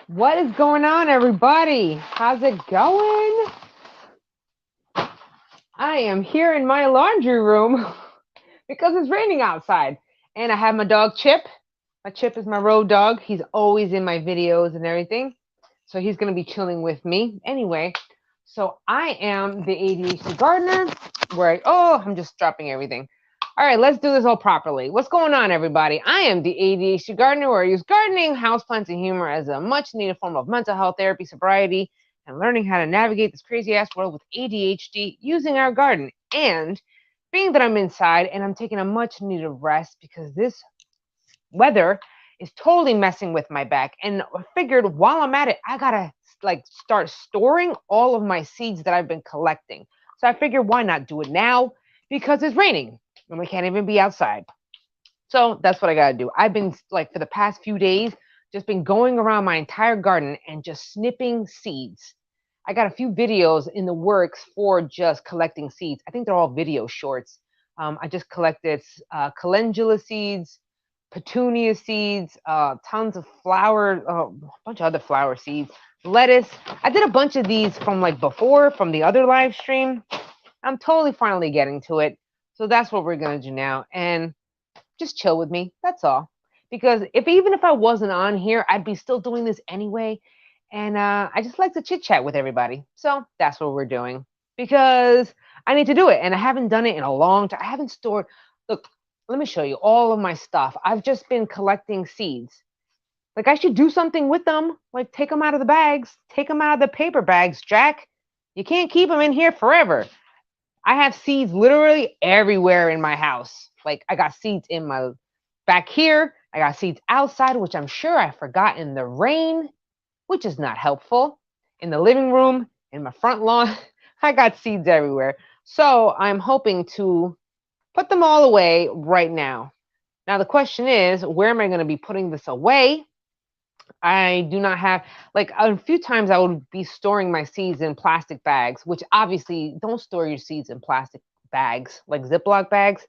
What is going on, everybody? How's it going? I am here in my laundry room because it's raining outside. And I have my dog Chip. My Chip is my road dog. He's always in my videos and everything. So he's going to be chilling with me. Anyway, so I am the ADHD gardener I'm just dropping everything. All right, let's do this all properly. What's going on, everybody? I am the ADHD gardener where I use gardening, houseplants, and humor as a much needed form of mental health therapy, sobriety, and learning how to navigate this crazy ass world with ADHD using our garden. And being that I'm inside and I'm taking a much needed rest because this weather is totally messing with my back. And I figured while I'm at it, I gotta start storing all of my seeds that I've been collecting. So I figured why not do it now because it's raining and we can't even be outside. So that's what I gotta do. I've been for the past few days just been going around my entire garden and just snipping seeds. I got a few videos in the works for just collecting seeds. I think they're all video shorts. I just collected calendula seeds, petunia seeds, tons of flower, a bunch of other flower seeds, lettuce. I did a bunch of these from before from the other live stream. I'm totally finally getting to it. So that's what we're going to do now. And just chill with me. That's all. Because even if I wasn't on here, I'd be still doing this anyway. And I just like to chit chat with everybody. So that's what we're doing. Because I need to do it. And I haven't done it in a long time. I haven't stored. Look, let me show you all of my stuff. I've just been collecting seeds. Like I should do something with them. Like take them out of the bags, take them out of the paper bags, Jack. You can't keep them in here forever. I have seeds literally everywhere in my house. Like I got seeds in my back here. I got seeds outside, which I'm sure I forgot in the rain, which is not helpful. In the living room, in my front lawn, I got seeds everywhere. So I'm hoping to put them all away right now. Now the question is, where am I going to be putting this away? I do not have a few times I would be storing my seeds in plastic bags, which obviously don't store your seeds in plastic bags, like Ziploc bags.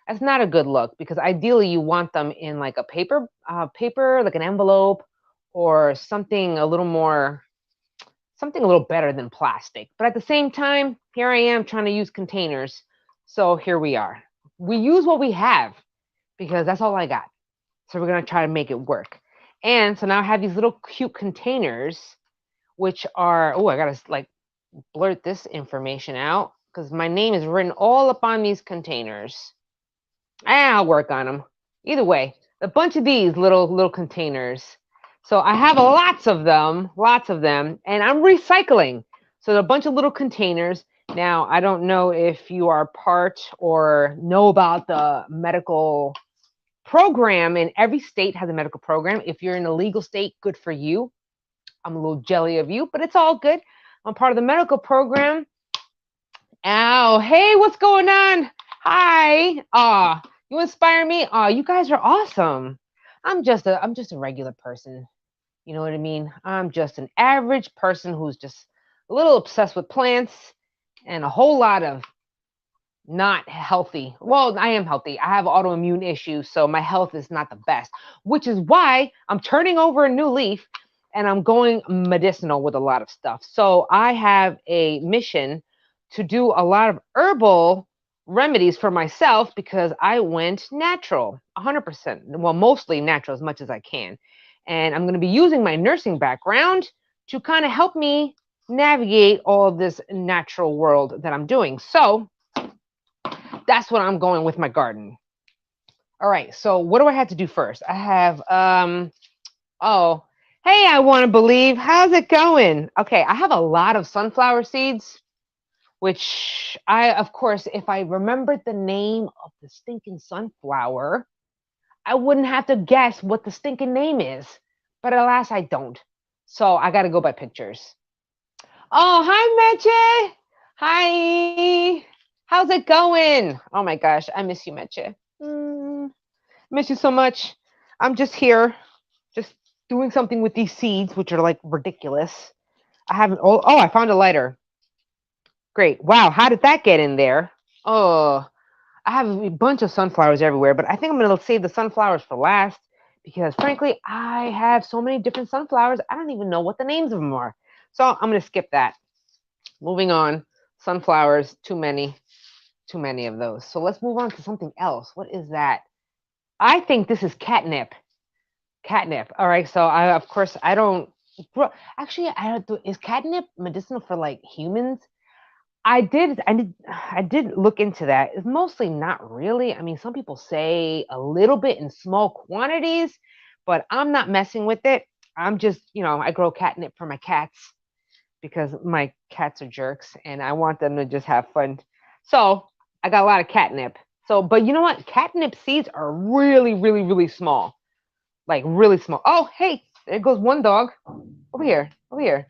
That's not a good look because ideally you want them in like a paper, like an envelope or something a little better than plastic. But at the same time, here I am trying to use containers. So here we are. We use what we have because that's all I got. So we're going to try to make it work. And so now I have these little cute containers, which are, I got to blurt this information out because my name is written all up on these containers. I'll work on them. Either way, a bunch of these little containers. So I have lots of them, and I'm recycling. So a bunch of little containers. Now, I don't know if you are part or know about the medical program, and every state has a medical program. If you're in a legal state, good for you. I'm a little jelly of you, but it's all good. I'm part of the medical program. Ow, hey, what's going on? Hi. You inspire me. You guys are awesome. I'm just a regular person. You know what I mean? I'm just an average person who's just a little obsessed with plants and a whole lot of not healthy. Well, I am healthy. I have autoimmune issues, so my health is not the best, which is why I'm turning over a new leaf and I'm going medicinal with a lot of stuff. So I have a mission to do a lot of herbal remedies for myself because I went natural, 100%. Well, mostly natural as much as I can. And I'm going to be using my nursing background to kind of help me navigate all of this natural world that I'm doing. So that's what I'm going with my garden. All right. So what do I have to do first? I have oh, hey, I want to believe. How's it going? Okay, I have a lot of sunflower seeds, which of course, if I remembered the name of the stinking sunflower, I wouldn't have to guess what the stinking name is. But alas, I don't. So I got to go by pictures. Oh, hi, Meche. Hi. How's it going? Oh my gosh, I miss you, Meche. Miss you so much. I'm just here, just doing something with these seeds, which are like ridiculous. I haven't. Oh, I found a lighter. Great. Wow, how did that get in there? Oh, I have a bunch of sunflowers everywhere, but I think I'm going to save the sunflowers for last because frankly, I have so many different sunflowers, I don't even know what the names of them are. So I'm going to skip that. Moving on. Sunflowers, too many of those. So let's move on to something else. What is that? I think this is catnip. Catnip. All right. So of course, I don't. Actually, I don't. Is catnip medicinal for like humans? I did look into that. It's mostly not really. I mean, some people say a little bit in small quantities, but I'm not messing with it. I'm just, I grow catnip for my cats because my cats are jerks and I want them to just have fun. So I got a lot of catnip. So, but you know what? Catnip seeds are really, really, really small. Like really small. Oh, hey, there goes one dog. Over here. Over here.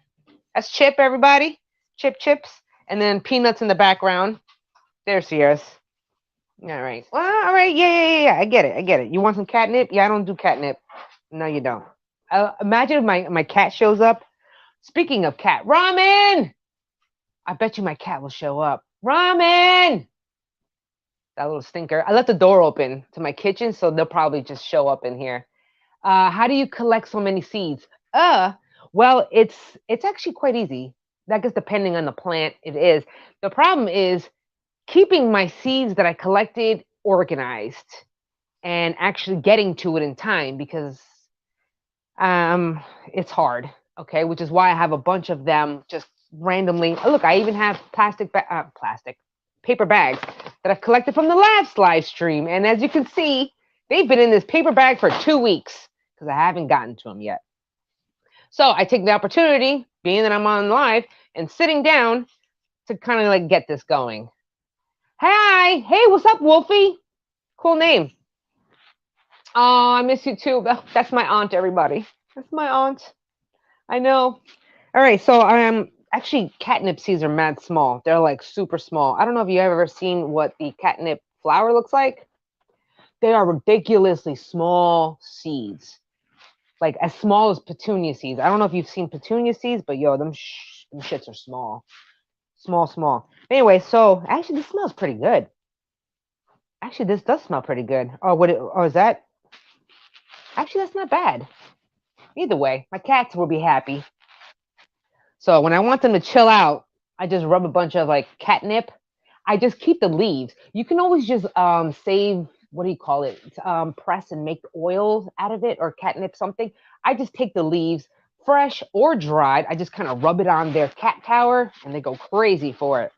That's Chip, everybody. Chip Chips. And then Peanuts in the background. There's Sierra's. All right. Well, all right. Yeah. I get it. I get it. You want some catnip? Yeah, I don't do catnip. No, you don't. Imagine if my cat shows up. Speaking of cat, Ramen! I bet you my cat will show up. Ramen! That little stinker. I left the door open to my kitchen, so they'll probably just show up in here. How do you collect so many seeds? Well, it's actually quite easy. I guess depending on the plant, it is. The problem is keeping my seeds that I collected organized and actually getting to it in time because it's hard. Okay, which is why I have a bunch of them just randomly. Oh, look, I even have plastic paper bags that I've collected from the last live stream, and as you can see, they've been in this paper bag for 2 weeks because I haven't gotten to them yet. So I take the opportunity, being that I'm on live, and sitting down to kind of like get this going. Hi, hey, what's up, Wolfie? Cool name. Oh, I miss you too. That's my aunt, everybody. That's my aunt. I know. All right, so actually catnip seeds are mad small. They're like super small. I don't know if you have ever seen what the catnip flower looks like. They are ridiculously small seeds, like as small as petunia seeds. I don't know if you've seen petunia seeds, but yo, them shits are small, small. Anyway, so actually, this smells pretty good. Actually, this does smell pretty good. Oh, is that? Actually, that's not bad. Either way, my cats will be happy. So when I want them to chill out, I just rub a bunch of like catnip. I just keep the leaves. You can always just save, what do you call it? Press and make oils out of it or catnip something. I just take the leaves, fresh or dried. I just kind of rub it on their cat tower and they go crazy for it.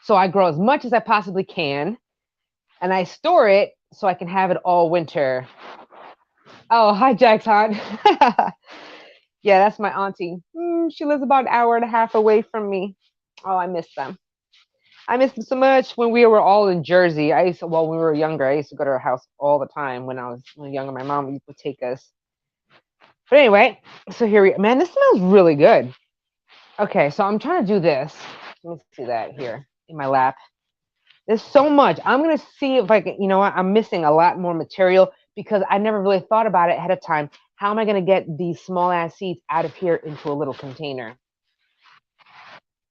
So I grow as much as I possibly can and I store it so I can have it all winter. Oh, hi, Jackson. Yeah, that's my auntie. She lives about an hour and a half away from me. Oh, I miss them. I miss them so much. When we were all in Jersey, when we were younger, I used to go to her house all the time when I was younger. My mom would take us. But anyway, so man, this smells really good. Okay, so I'm trying to do this. Let me see that here in my lap. There's so much. I'm going to see if I can, you know what? I'm missing a lot more material because I never really thought about it ahead of time. How am I going to get these small ass seeds out of here into a little container?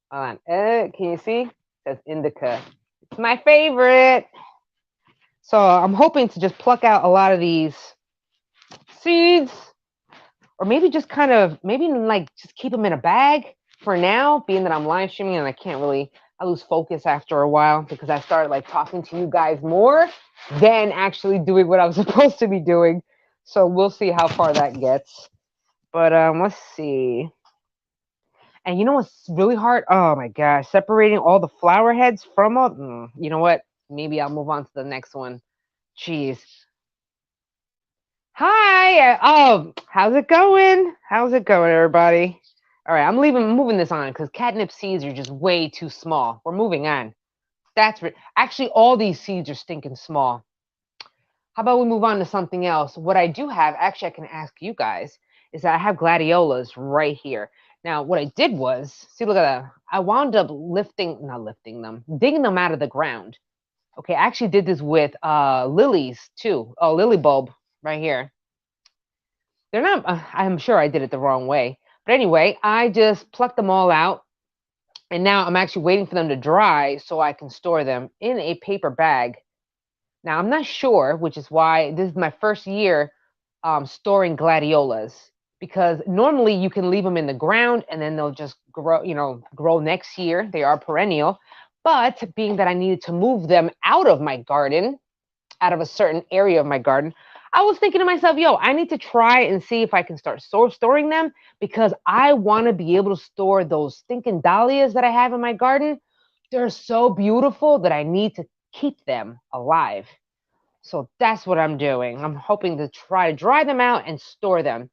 Hold on. Can you see? It says indica. It's my favorite. So I'm hoping to just pluck out a lot of these seeds or maybe just kind of, maybe like just keep them in a bag for now, being that I'm live streaming and I lose focus after a while because I started like talking to you guys more than actually doing what I was supposed to be doing. So we'll see how far that gets. But let's see. And you know what's really hard? Oh my gosh, separating all the flower heads from them. You know what? Maybe I'll move on to the next one. Jeez. Hi. Oh, how's it going? How's it going, everybody? All right, I'm moving this on because catnip seeds are just way too small. We're moving on. Actually, all these seeds are stinking small. How about we move on to something else? What I do have, actually, I can ask you guys, is that I have gladiolas right here. Now, what I did was, see, look at that. I wound up not lifting them, digging them out of the ground. Okay, I actually did this with lilies too. Oh, lily bulb right here. They're not, I'm sure I did it the wrong way. But anyway, I just plucked them all out. And now I'm actually waiting for them to dry so I can store them in a paper bag. Now, I'm not sure, which is why this is my first year storing gladiolas, because normally you can leave them in the ground and then they'll just grow, grow next year. They are perennial. But being that I needed to move them out of my garden, out of a certain area of my garden, I was thinking to myself, yo, I need to try and see if I can start storing them, because I want to be able to store those stinking dahlias that I have in my garden. They're so beautiful that I need to keep them alive. So that's what I'm doing. I'm hoping to try to dry them out and store them.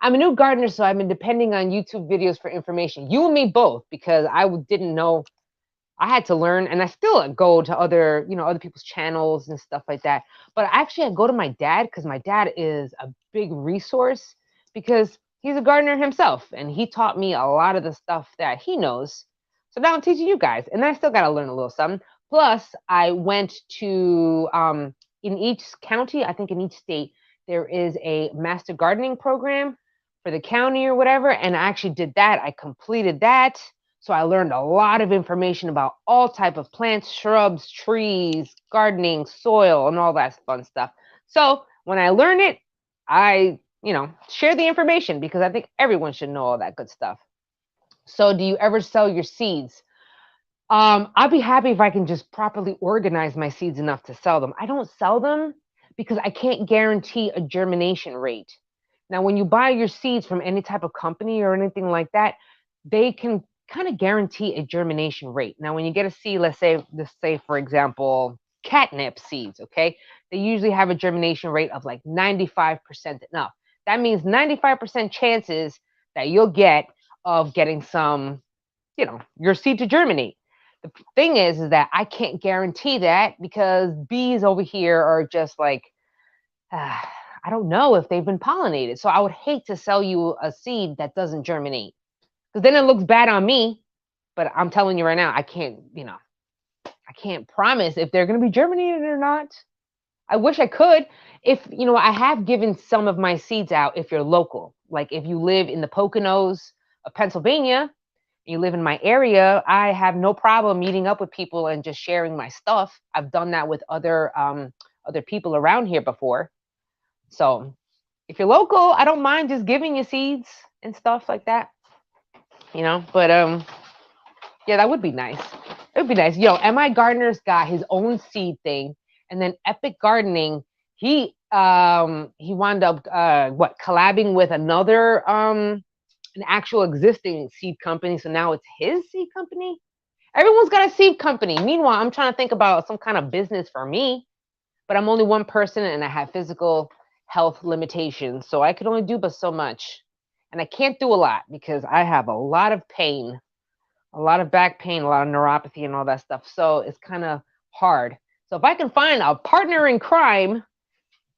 I'm a new gardener, so I've been depending on YouTube videos for information. You and me both, because didn't know. I had to learn, and I still go to other people's channels and stuff like that. But actually, I go to my dad, because my dad is a big resource, because he's a gardener himself, and he taught me a lot of the stuff that he knows. So now I'm teaching you guys, and I still got to learn a little something. Plus, I went to in each county, I think in each state, there is a master gardening program for the county or whatever, and I actually did that. I completed that. So I learned a lot of information about all type of plants, shrubs, trees, gardening, soil, and all that fun stuff. So when I learn it, I, share the information, because I think everyone should know all that good stuff. So do you ever sell your seeds? I'd be happy if I can just properly organize my seeds enough to sell them. I don't sell them because I can't guarantee a germination rate. Now, when you buy your seeds from any type of company or anything like that, they can kind of guarantee a germination rate. Now, when you get a seed, let's say for example, catnip seeds, okay? They usually have a germination rate of like 95% enough. That means 95% chances that you'll get of getting some, your seed to germinate. The thing is that I can't guarantee that, because bees over here are just like, I don't know if they've been pollinated. So I would hate to sell you a seed that doesn't germinate, because then it looks bad on me. But I'm telling you right now, I can't promise if they're going to be germinated or not. I wish I could. If, I have given some of my seeds out if you're local. Like if you live in the Poconos of Pennsylvania, you live in my area, I have no problem meeting up with people and just sharing my stuff. I've done that with other people around here before. So if you're local, I don't mind just giving you seeds and stuff like that. But yeah, that would be nice. It would be nice. MI Gardener's got his own seed thing, and then Epic Gardening, he wound up collabing with another an actual existing seed company. So now it's his seed company. Everyone's got a seed company. Meanwhile, I'm trying to think about some kind of business for me, but I'm only one person and I have physical health limitations. So I could only do but so much. And I can't do a lot because I have a lot of pain, a lot of back pain, a lot of neuropathy and all that stuff. So it's kind of hard. So if I can find a partner in crime,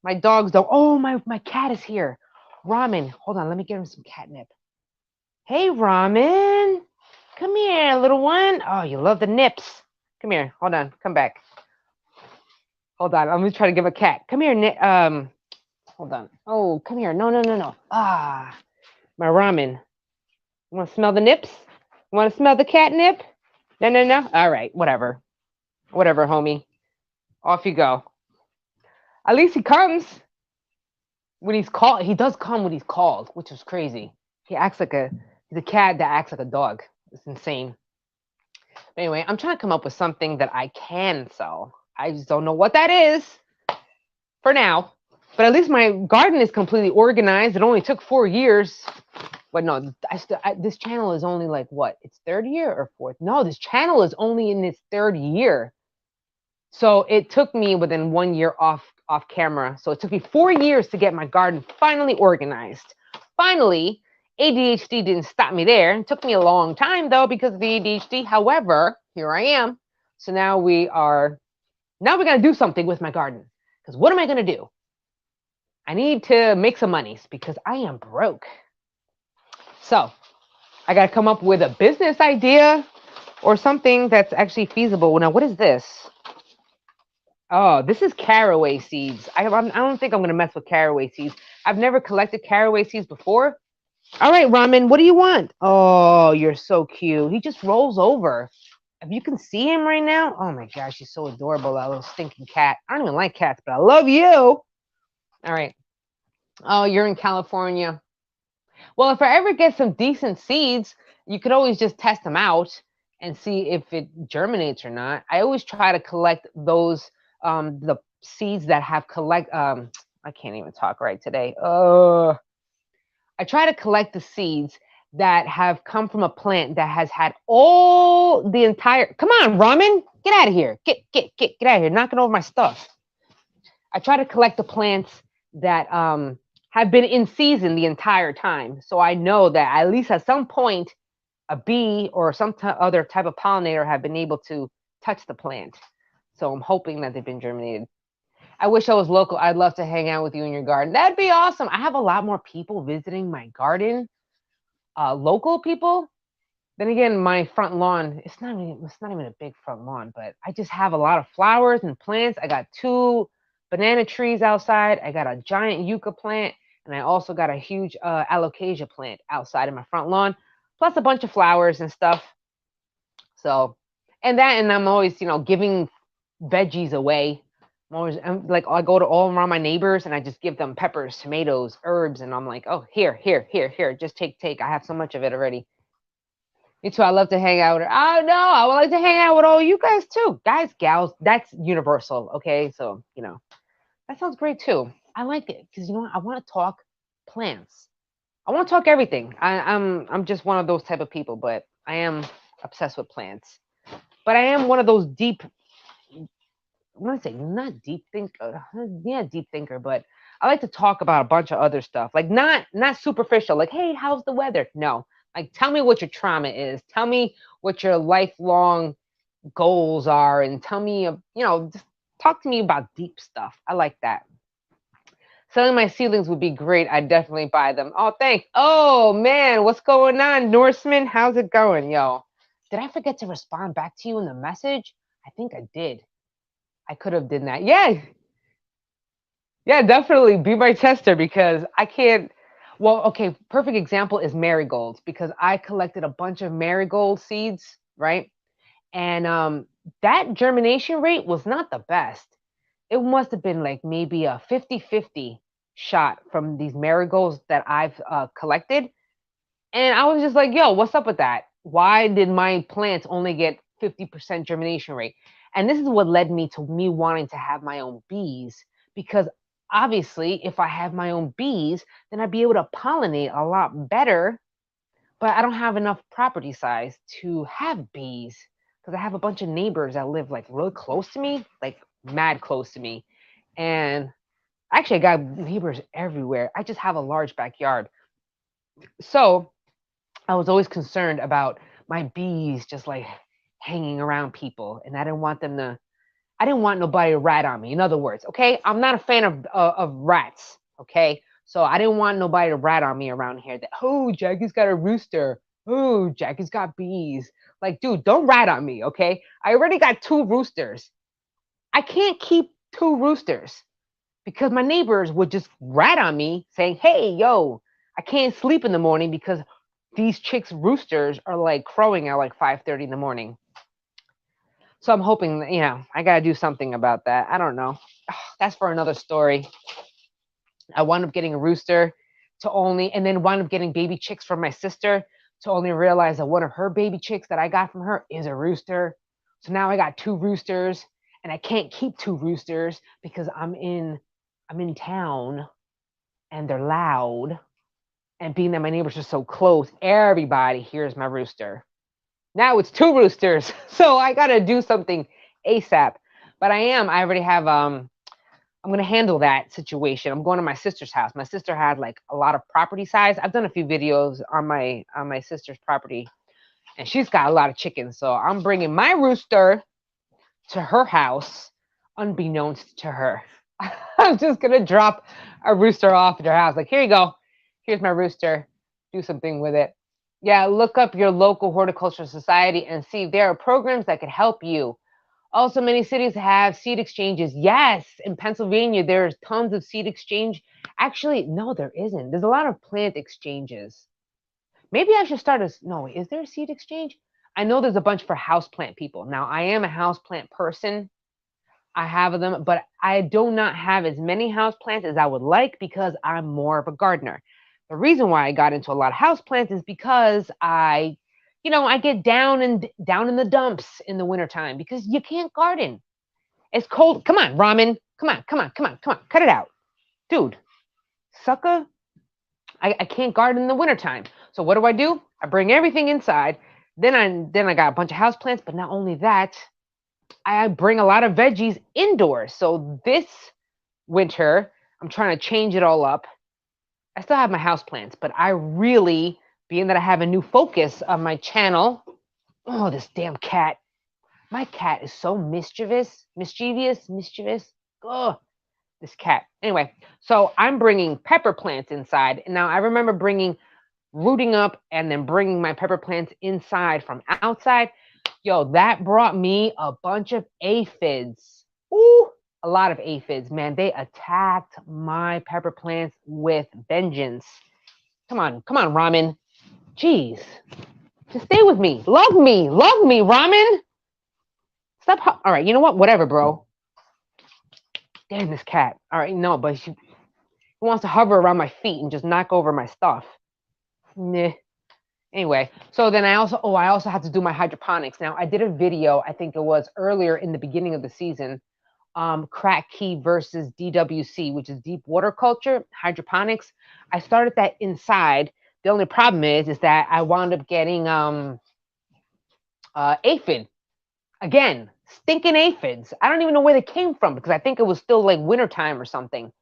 my dogs don't. Oh, my cat is here. Ramen. Hold on, let me get him some catnip. Hey, Ramen. Come here, little one. Oh, you love the nips. Come here. Hold on. Come back. Hold on. I'm going to try to give a cat. Come here. Hold on. Oh, come here. No. Ah, my ramen. You want to smell the nips? You want to smell the catnip? No. All right. Whatever, homie. Off you go. At least he comes when he's called. He does come when he's called, which is crazy. He's a cat that acts like a dog. It's insane. Anyway, I'm trying to come up with something that I can sell. I just don't know what that is for now. But at least my garden is completely organized. It only took 4 years. But no, this channel is only like what? Its third year or fourth? No, this channel is only in its third year. So it took me within 1 year off camera. So it took me 4 years to get my garden finally organized. Finally, ADHD didn't stop me there. It took me a long time though because of the ADHD. However, here I am. So now we got to do something with my garden. Because what am I going to do? I need to make some monies because I am broke. So I got to come up with a business idea or something that's actually feasible. Now, what is this? Oh, this is caraway seeds. I don't think I'm going to mess with caraway seeds. I've never collected caraway seeds before. All right, Ramen, what do you want? Oh, you're so cute. He just rolls over. If you can see him right now, oh my gosh, he's so adorable, that little stinking cat. I don't even like cats, but I love you. All right. Oh, you're in California. Well, if I ever get some decent seeds, you could always just test them out and see if it germinates or not. I always try to collect those the seeds that have collect I can't even talk right today. I try to collect the seeds that have come from a plant that has had all the entire. Come on, ramen, get out of here. Get out of here. Knocking over my stuff. I try to collect the plants that have been in season the entire time. So I know that at least at some point, a bee or some other type of pollinator have been able to touch the plant. So I'm hoping that they've been germinated. I wish I was local. I'd love to hang out with you in your garden. That'd be awesome. I have a lot more people visiting my garden, local people. Then again, my front lawn, it's not even a big front lawn, but I just have a lot of flowers and plants. I got two banana trees outside. I got a giant yucca plant, and I also got a huge alocasia plant outside in my front lawn, plus a bunch of flowers and stuff. So, and I'm always, giving veggies away. I'm like, I go to all around my neighbors and I just give them peppers, tomatoes, herbs, and I'm like, oh, here, just take. I have so much of it already. Me too. I love to hang out. Oh no, I would like to hang out with all you guys too, guys, gals. That's universal. Okay, so that sounds great too. I like it because you know what? I want to talk plants. I want to talk everything. I'm just one of those type of people, but I am obsessed with plants. But I am one of those deep. I want to say not deep thinker. Yeah, deep thinker. But I like to talk about a bunch of other stuff, like not superficial. Like, hey, how's the weather? No, like tell me what your trauma is. Tell me what your lifelong goals are, and tell me, just talk to me about deep stuff. I like that. Selling my seedlings would be great. I'd definitely buy them. Oh, thanks. Oh man, what's going on, Norseman? How's it going, yo? Did I forget to respond back to you in the message? I think I did. I could have done that. Yeah, yeah, definitely be my tester because I can't. Well, okay, perfect example is marigolds because I collected a bunch of marigold seeds, right? And that germination rate was not the best. It must have been like maybe a 50-50 shot from these marigolds that I've collected. And I was just like, yo, what's up with that? Why did my plants only get 50% germination rate? And this is what led me to me wanting to have my own bees because obviously, if I have my own bees, then I'd be able to pollinate a lot better. But I don't have enough property size to have bees because I have a bunch of neighbors that live like really close to me, like mad close to me. And actually, I got neighbors everywhere. I just have a large backyard. So I was always concerned about my bees just like hanging around people, and I didn't want them to. I didn't want nobody to rat on me. In other words, okay, I'm not a fan of rats. Okay, so I didn't want nobody to rat on me around here. That Jackie's got a rooster. Oh, Jackie's got bees. Like, dude, don't rat on me. Okay, I already got two roosters. I can't keep two roosters because my neighbors would just rat on me saying, hey, yo, I can't sleep in the morning because these chicks' roosters are like crowing at like 5:30 in the morning. So I'm hoping that, I got to do something about that. I don't know. That's for another story. I wound up getting a rooster and then wound up getting baby chicks from my sister to only realize that one of her baby chicks that I got from her is a rooster. So now I got two roosters and I can't keep two roosters because I'm in town and they're loud. And being that my neighbors are so close, everybody hears my rooster. Now it's two roosters. So I got to do something ASAP. But I already have I'm gonna handle that situation. I'm going to my sister's house. My sister had like a lot of property size. I've done a few videos on my sister's property, and she's got a lot of chickens. So I'm bringing my rooster to her house, unbeknownst to her. I'm just gonna drop a rooster off at her house. Like, here you go. Here's my rooster. Do something with it. Yeah, look up your local horticultural society and see if there are programs that could help you. Also, many cities have seed exchanges. Yes, in Pennsylvania, there's tons of seed exchange. Actually, no, there isn't. There's a lot of plant exchanges. Maybe I should start a. No, is there a seed exchange? I know there's a bunch for houseplant people. Now, I am a houseplant person, I have them, but I do not have as many houseplants as I would like because I'm more of a gardener. The reason why I got into a lot of houseplants is because I get down in the dumps in the wintertime because you can't garden. It's cold. Come on, ramen. Come on, come on, come on, come on. Cut it out. Dude, sucker. I can't garden in the wintertime. So what do? I bring everything inside. Then I got a bunch of houseplants, but not only that, I bring a lot of veggies indoors. So this winter, I'm trying to change it all up. I still have my houseplants, but I really, being that I have a new focus on my channel. Oh, this damn cat. My cat is so mischievous. Oh, this cat. Anyway, so I'm bringing pepper plants inside. And now I remember rooting up and then bringing my pepper plants inside from outside. Yo, that brought me a bunch of aphids. Ooh, a lot of aphids, man. They attacked my pepper plants with vengeance. Come on, ramen. Jeez, just stay with me. Love me, ramen. Stop. All right, you know what? Whatever, bro. Damn this cat. All right, no, but she wants to hover around my feet and just knock over my stuff. Nah. Anyway, so then I also have to do my hydroponics. Now I did a video, I think it was earlier in the beginning of the season, Crack Key versus DWC, which is deep water culture hydroponics. I started that inside. The only problem is that I wound up getting aphid again, stinking aphids. I don't even know where they came from because I think it was still like wintertime or something,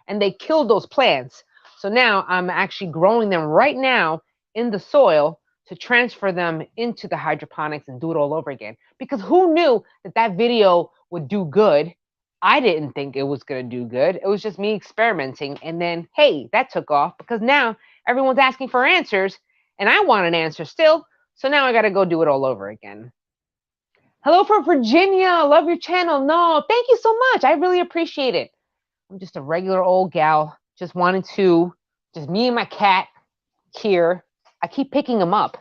and they killed those plants. So now I'm actually growing them right now in the soil to transfer them into the hydroponics and do it all over again. Because who knew that video would do good? I didn't think it was going to do good. It was just me experimenting. And then, hey, that took off because now everyone's asking for answers and I want an answer still. So now I got to go do it all over again. Hello from Virginia. Love your channel. No, thank you so much. I really appreciate it. I'm just a regular old gal. Just me and my cat here. I keep picking him up.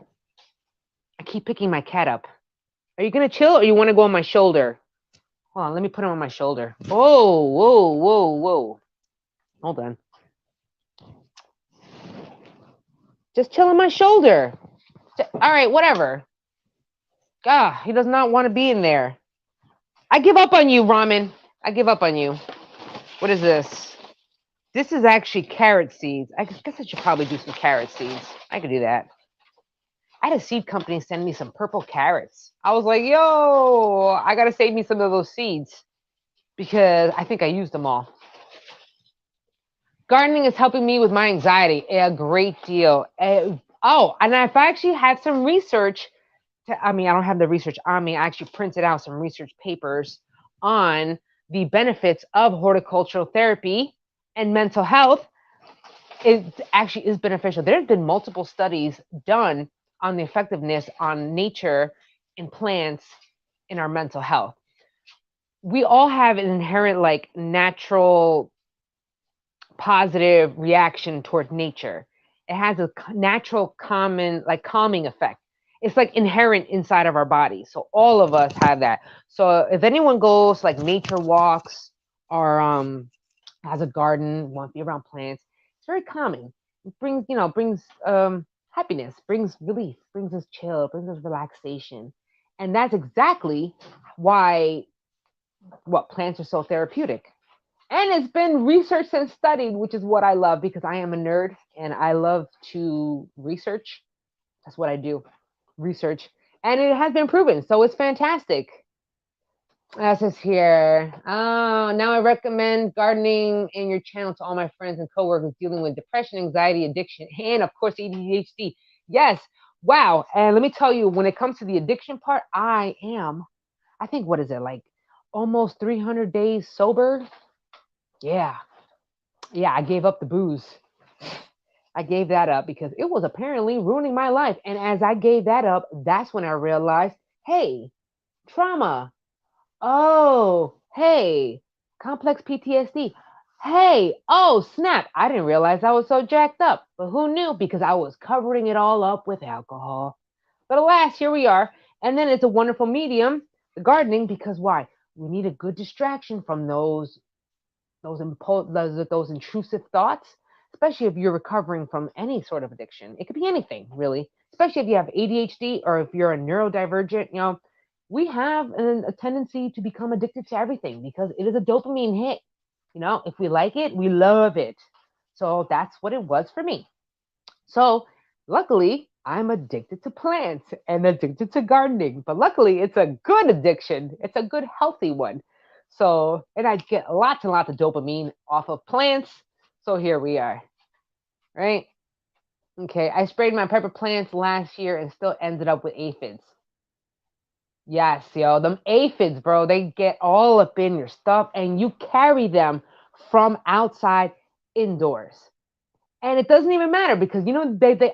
I keep picking my cat up. Are you going to chill or you want to go on my shoulder? Hold on, let me put him on my shoulder. Whoa. Hold on. Just chill on my shoulder. All right, whatever. God, he does not want to be in there. I give up on you, ramen. I give up on you. What is this? This is actually carrot seeds. I guess I should probably do some carrot seeds. I could do that. I had a seed company send me some purple carrots. I was like, yo, I got to save me some of those seeds because I think I used them all. Gardening is helping me with my anxiety a great deal. And I've actually had some research. I don't have the research on me. I actually printed out some research papers on the benefits of horticultural therapy and mental health. It actually is beneficial. There have been multiple studies done on the effectiveness on nature and plants in our mental health. We all have an inherent natural positive reaction toward nature. It has a natural calming effect. It's inherent inside of our body. So all of us have that. So if anyone goes nature walks or has a garden, wants to be around plants, it's very calming. It brings happiness, brings relief, brings us chill, brings us relaxation. And that's exactly why plants are so therapeutic. And it's been researched and studied, which is what I love because I am a nerd and I love to research. That's what I do, research. And it has been proven, so it's fantastic. This is here. Oh, now I recommend gardening in your channel to all my friends and coworkers dealing with depression, anxiety, addiction, and of course ADHD. Yes. Wow. And let me tell you, when it comes to the addiction part, I think, what is it, almost 300 days sober? Yeah, I gave up the booze. I gave that up because it was apparently ruining my life. And as I gave that up, that's when I realized, hey, trauma. Oh, hey, complex PTSD. Hey, oh, snap. I didn't realize I was so jacked up. But who knew? Because I was covering it all up with alcohol. But alas, here we are. And then it's a wonderful medium, the gardening, because why? We need a good distraction from those intrusive thoughts, especially if you're recovering from any sort of addiction. It could be anything, really, especially if you have ADHD or if you're a neurodivergent. We have a tendency to become addicted to everything because it is a dopamine hit. If we like it, we love it. So that's what it was for me. So luckily, I'm addicted to plants and addicted to gardening. But luckily, it's a good addiction. It's a good, healthy one. So, and I get lots and lots of dopamine off of plants. So here we are, right? Okay, I sprayed my pepper plants last year and still ended up with aphids. Yes, yo, them aphids, bro, they get all up in your stuff and you carry them from outside indoors. And it doesn't even matter because they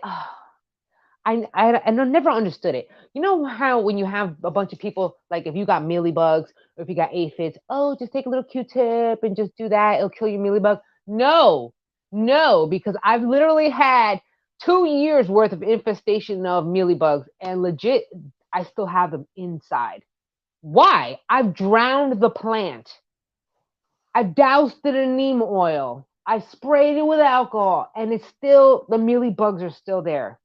I never understood it. You know how when you have a bunch of people, like if you got mealybugs or if you got aphids, oh, just take a little Q-tip and just do that. It'll kill your mealybug. No, no, because I've literally had 2 years worth of infestation of mealybugs and legit, I still have them inside. Why? I've drowned the plant. I doused it in neem oil. I sprayed it with alcohol and it's still, the mealybugs are still there.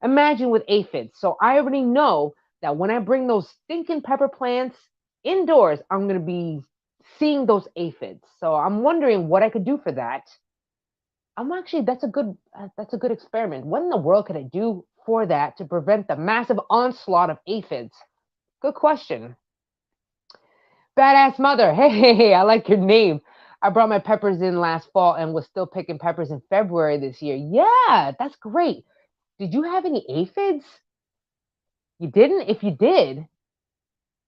Imagine with aphids. So I already know that when I bring those stinking pepper plants indoors, I'm going to be seeing those aphids. So I'm wondering what I could do for that. I'm actually that's a good experiment. What in the world could I do for that to prevent the massive onslaught of aphids? Good question. Badass mother. Hey, I like your name. I brought my peppers in last fall and was still picking peppers in February this year. Yeah, that's great. Did you have any aphids? You didn't? If you did,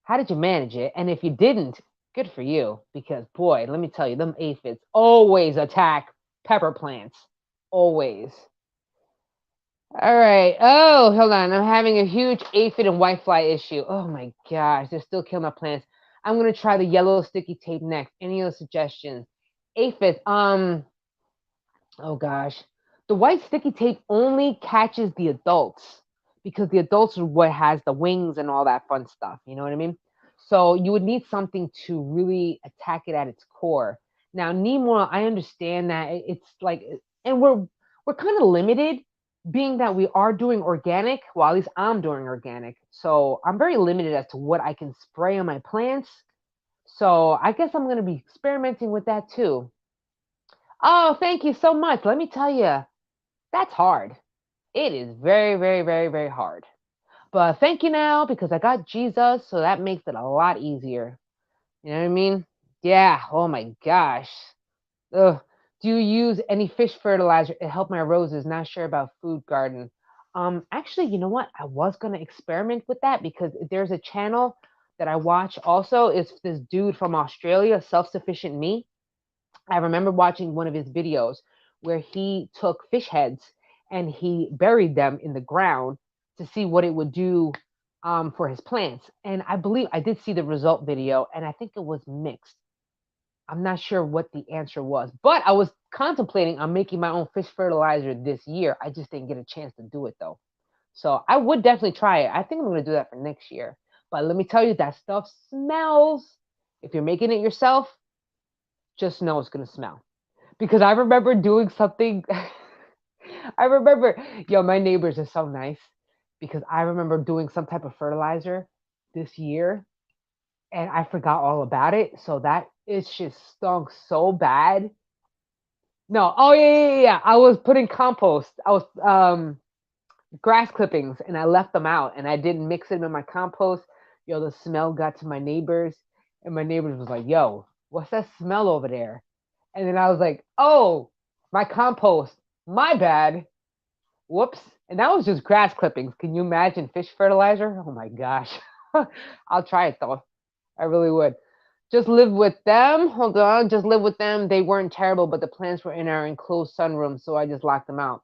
how did you manage it? And if you didn't, good for you. Because boy, let me tell you, them aphids always attack pepper plants. Always. All right. Oh, hold on. I'm having a huge aphid and whitefly issue. Oh my gosh, they're still killing my plants. I'm gonna try the yellow sticky tape next. Any other suggestions? Aphids. Oh gosh. The white sticky tape only catches the adults because the adults are what has the wings and all that fun stuff. You know what I mean? So you would need something to really attack it at its core. Now, neem oil, I understand that it's like, and we're kind of limited, being that we are doing organic. Well, at least I'm doing organic, so I'm very limited as to what I can spray on my plants. So I guess I'm going to be experimenting with that too. Oh, thank you so much. Let me tell you, that's hard. It is very, very, very, very hard. But thank you now because I got Jesus, so that makes it a lot easier. You know what I mean? Yeah. Oh my gosh. Ugh. Do you use any fish fertilizer to help my roses? Not sure about food garden. Actually, you know what? I was gonna experiment with that because there's a channel that I watch also. It's this dude from Australia, Self Sufficient Me. I remember watching one of his videos where he took fish heads and he buried them in the ground to see what it would do for his plants. And I believe I did see the result video, and I think it was mixed. I'm not sure what the answer was, but I was contemplating on making my own fish fertilizer this year. I just didn't get a chance to do it though. So I would definitely try it. I think I'm going to do that for next year. But let me tell you, that stuff smells. If you're making it yourself, just know it's going to smell. Because I remember doing something. I remember, yo, my neighbors are so nice because I remember doing some type of fertilizer this year and I forgot all about it. So that it just stunk so bad. No, oh yeah. I was putting compost. I was grass clippings and I left them out and I didn't mix them in my compost. Yo, the smell got to my neighbors and my neighbors was like, yo, what's that smell over there? And then I was like, oh, my compost. My bad. Whoops. And that was just grass clippings. Can you imagine fish fertilizer? Oh my gosh. I'll try it though. I really would. Just live with them. Hold on. Just live with them. They weren't terrible, but the plants were in our enclosed sunroom, so I just locked them out.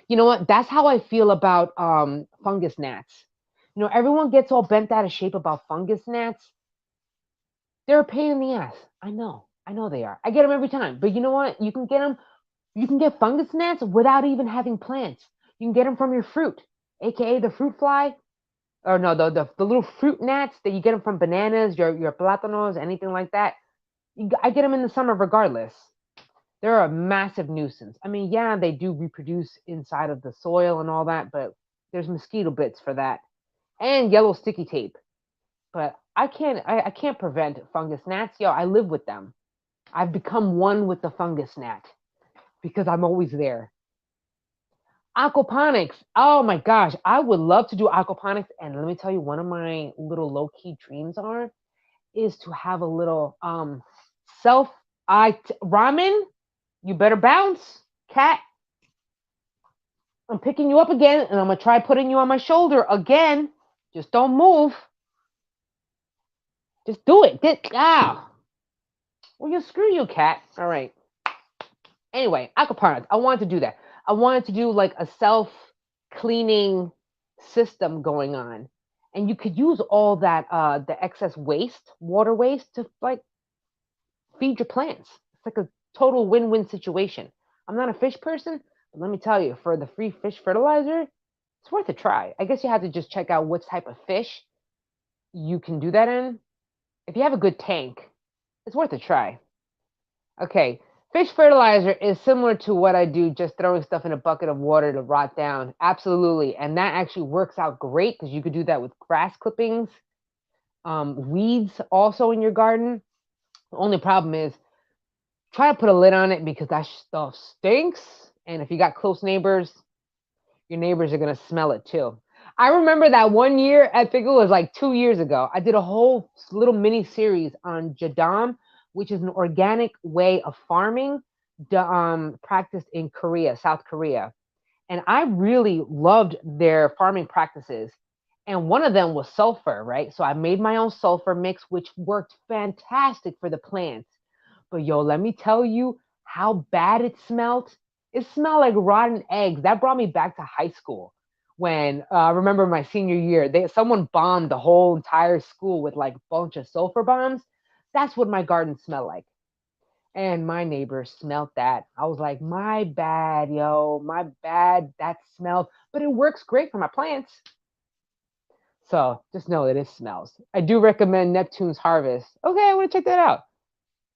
You know what? That's how I feel about fungus gnats. Everyone gets all bent out of shape about fungus gnats. They're a pain in the ass. I know. I know they are. I get them every time. But you know what? You can get them. You can get fungus gnats without even having plants. You can get them from your fruit, aka the fruit fly. or no, the little fruit gnats that you get them from bananas, your plátanos, anything like that. I get them in the summer regardless. They're a massive nuisance. I mean, yeah, they do reproduce inside of the soil and all that, but there's mosquito bits for that and yellow sticky tape. But I can't prevent fungus gnats. Yo, I live with them. I've become one with the fungus gnat because I'm always there. Aquaponics. Oh my gosh, I would love to do aquaponics. And let me tell you, one of my little low key dreams are is to have a little self ramen. You better bounce, cat. I'm picking you up again, and I'm gonna try putting you on my shoulder again. Just don't move. Just do it. Well, you screw you, cat. All right. Anyway, aquaponics. I wanted to do that. I wanted to do like a self cleaning system going on, and you could use all that the excess waste, water waste, to like feed your plants. It's like a total win-win situation. I'm not a fish person, but let me tell you, for the free fish fertilizer, it's worth a try. I guess you have to just check out what type of fish you can do that in. If you have a good tank, it's worth a try. Okay, fish fertilizer is similar to what I do, just throwing stuff in a bucket of water to rot down. Absolutely. And that actually works out great because you could do that with grass clippings, weeds also in your garden. The only problem is try to put a lid on it because that stuff stinks. And if you got close neighbors, your neighbors are going to smell it too. I remember that one year, I think it was like 2 years ago, I did a whole little mini series on Jadam, which is an organic way of farming practiced in Korea, South Korea. And I really loved their farming practices. And one of them was sulfur, right? So I made my own sulfur mix, which worked fantastic for the plants. But yo, let me tell you how bad it smelled. It smelled like rotten eggs. That brought me back to high school when I remember my senior year. Someone bombed the whole entire school with like a bunch of sulfur bombs. That's what my garden smelled like. And my neighbors smelled that. I was like, my bad, yo, my bad. That smelled, but it works great for my plants. So just know that it smells. I do recommend Neptune's Harvest. Okay, I want to check that out.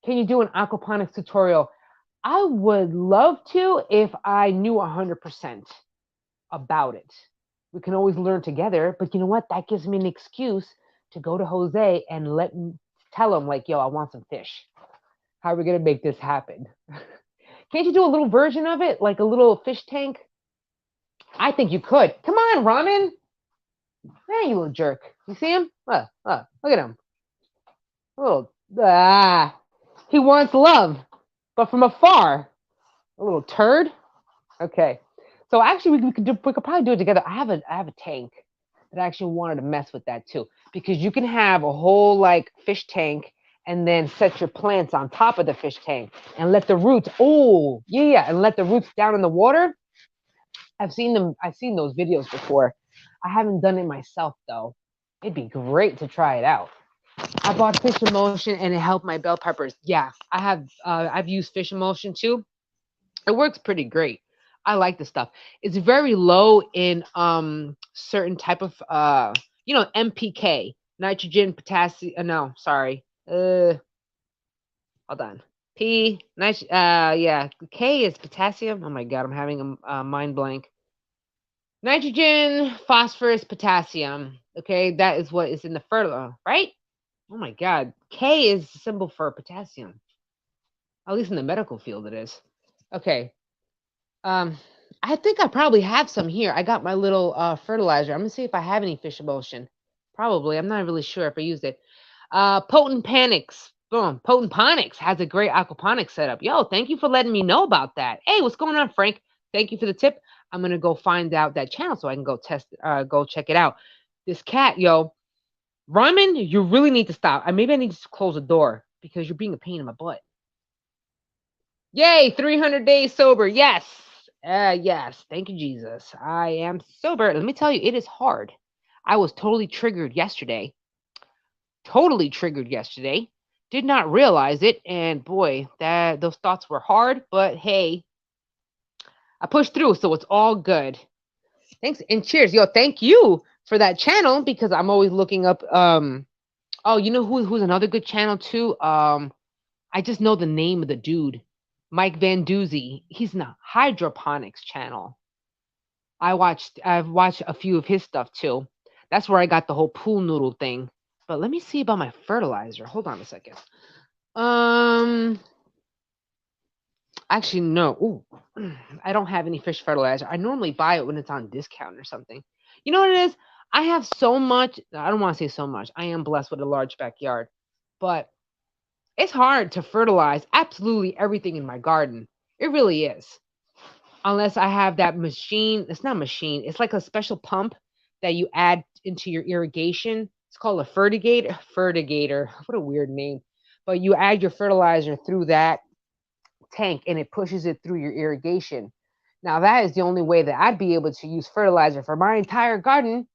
Can you do an aquaponics tutorial? I would love to if I knew 100% about it. We can always learn together, but you know what? That gives me an excuse to go to Jose and tell him like, yo, I want some fish. How are we gonna make this happen? Can't you do a little version of it, like a little fish tank? I think you could. Come on, Ramen. Hey, you little jerk. You see him? Look at him. A little he wants love, but from afar. A little turd. Okay. So actually, we could probably do it together. I have a tank that I actually wanted to mess with that too, because you can have a whole like fish tank and then set your plants on top of the fish tank and let the roots. Oh yeah, and let the roots down in the water. I've seen them. I've seen those videos before. I haven't done it myself though. It'd be great to try it out. I bought Fish Emulsion and it helped my bell peppers. Yeah, I have. I've used Fish Emulsion too. It works pretty great. I like the stuff. It's very low in certain type of NPK, nitrogen, potassium. No, sorry. Hold on. Yeah. K is potassium. Oh my god, I'm having a mind blank. Nitrogen, phosphorus, potassium. Okay, that is what is in the fertilizer, right? Oh my god. K is the symbol for potassium. At least in the medical field it is. Okay. I think I probably have some here. I got my little fertilizer. I'm gonna see if I have any fish emulsion. Probably. I'm not really sure if I used it. Potent Panics. Boom. Potent Ponics has a great aquaponics setup. Yo, thank you for letting me know about that. Hey, what's going on, Frank? Thank you for the tip. I'm gonna go find out that channel so I can go check it out. This cat, yo, Ramen, you really need to stop. Maybe I need to close the door because you're being a pain in my butt. Yay, 300 days sober. Yes. Yes. Thank you, Jesus. I am sober. Let me tell you, it is hard. I was totally triggered yesterday. Totally triggered yesterday. Did not realize it. And boy, those thoughts were hard, but hey, I pushed through, so it's all good. Thanks and cheers. Yo, thank you for that channel because I'm always looking up. Oh, you know who's another good channel too? I just know the name of the dude, Mike Van Doozy. He's in a hydroponics channel. I've watched a few of his stuff too. That's where I got the whole pool noodle thing. But let me see about my fertilizer. Hold on a second. Um, Actually, no. Ooh, I don't have any fish fertilizer. I normally buy it when it's on discount or something. You know what it is? I have so much. I don't want to say so much. I am blessed with a large backyard, but it's hard to fertilize absolutely everything in my garden. It really is. Unless I have that machine. It's not a machine. It's like a special pump that you add into your irrigation. It's called a fertigator. Fertigator. What a weird name. But you add your fertilizer through that tank and it pushes it through your irrigation. Now that is the only way that I'd be able to use fertilizer for my entire garden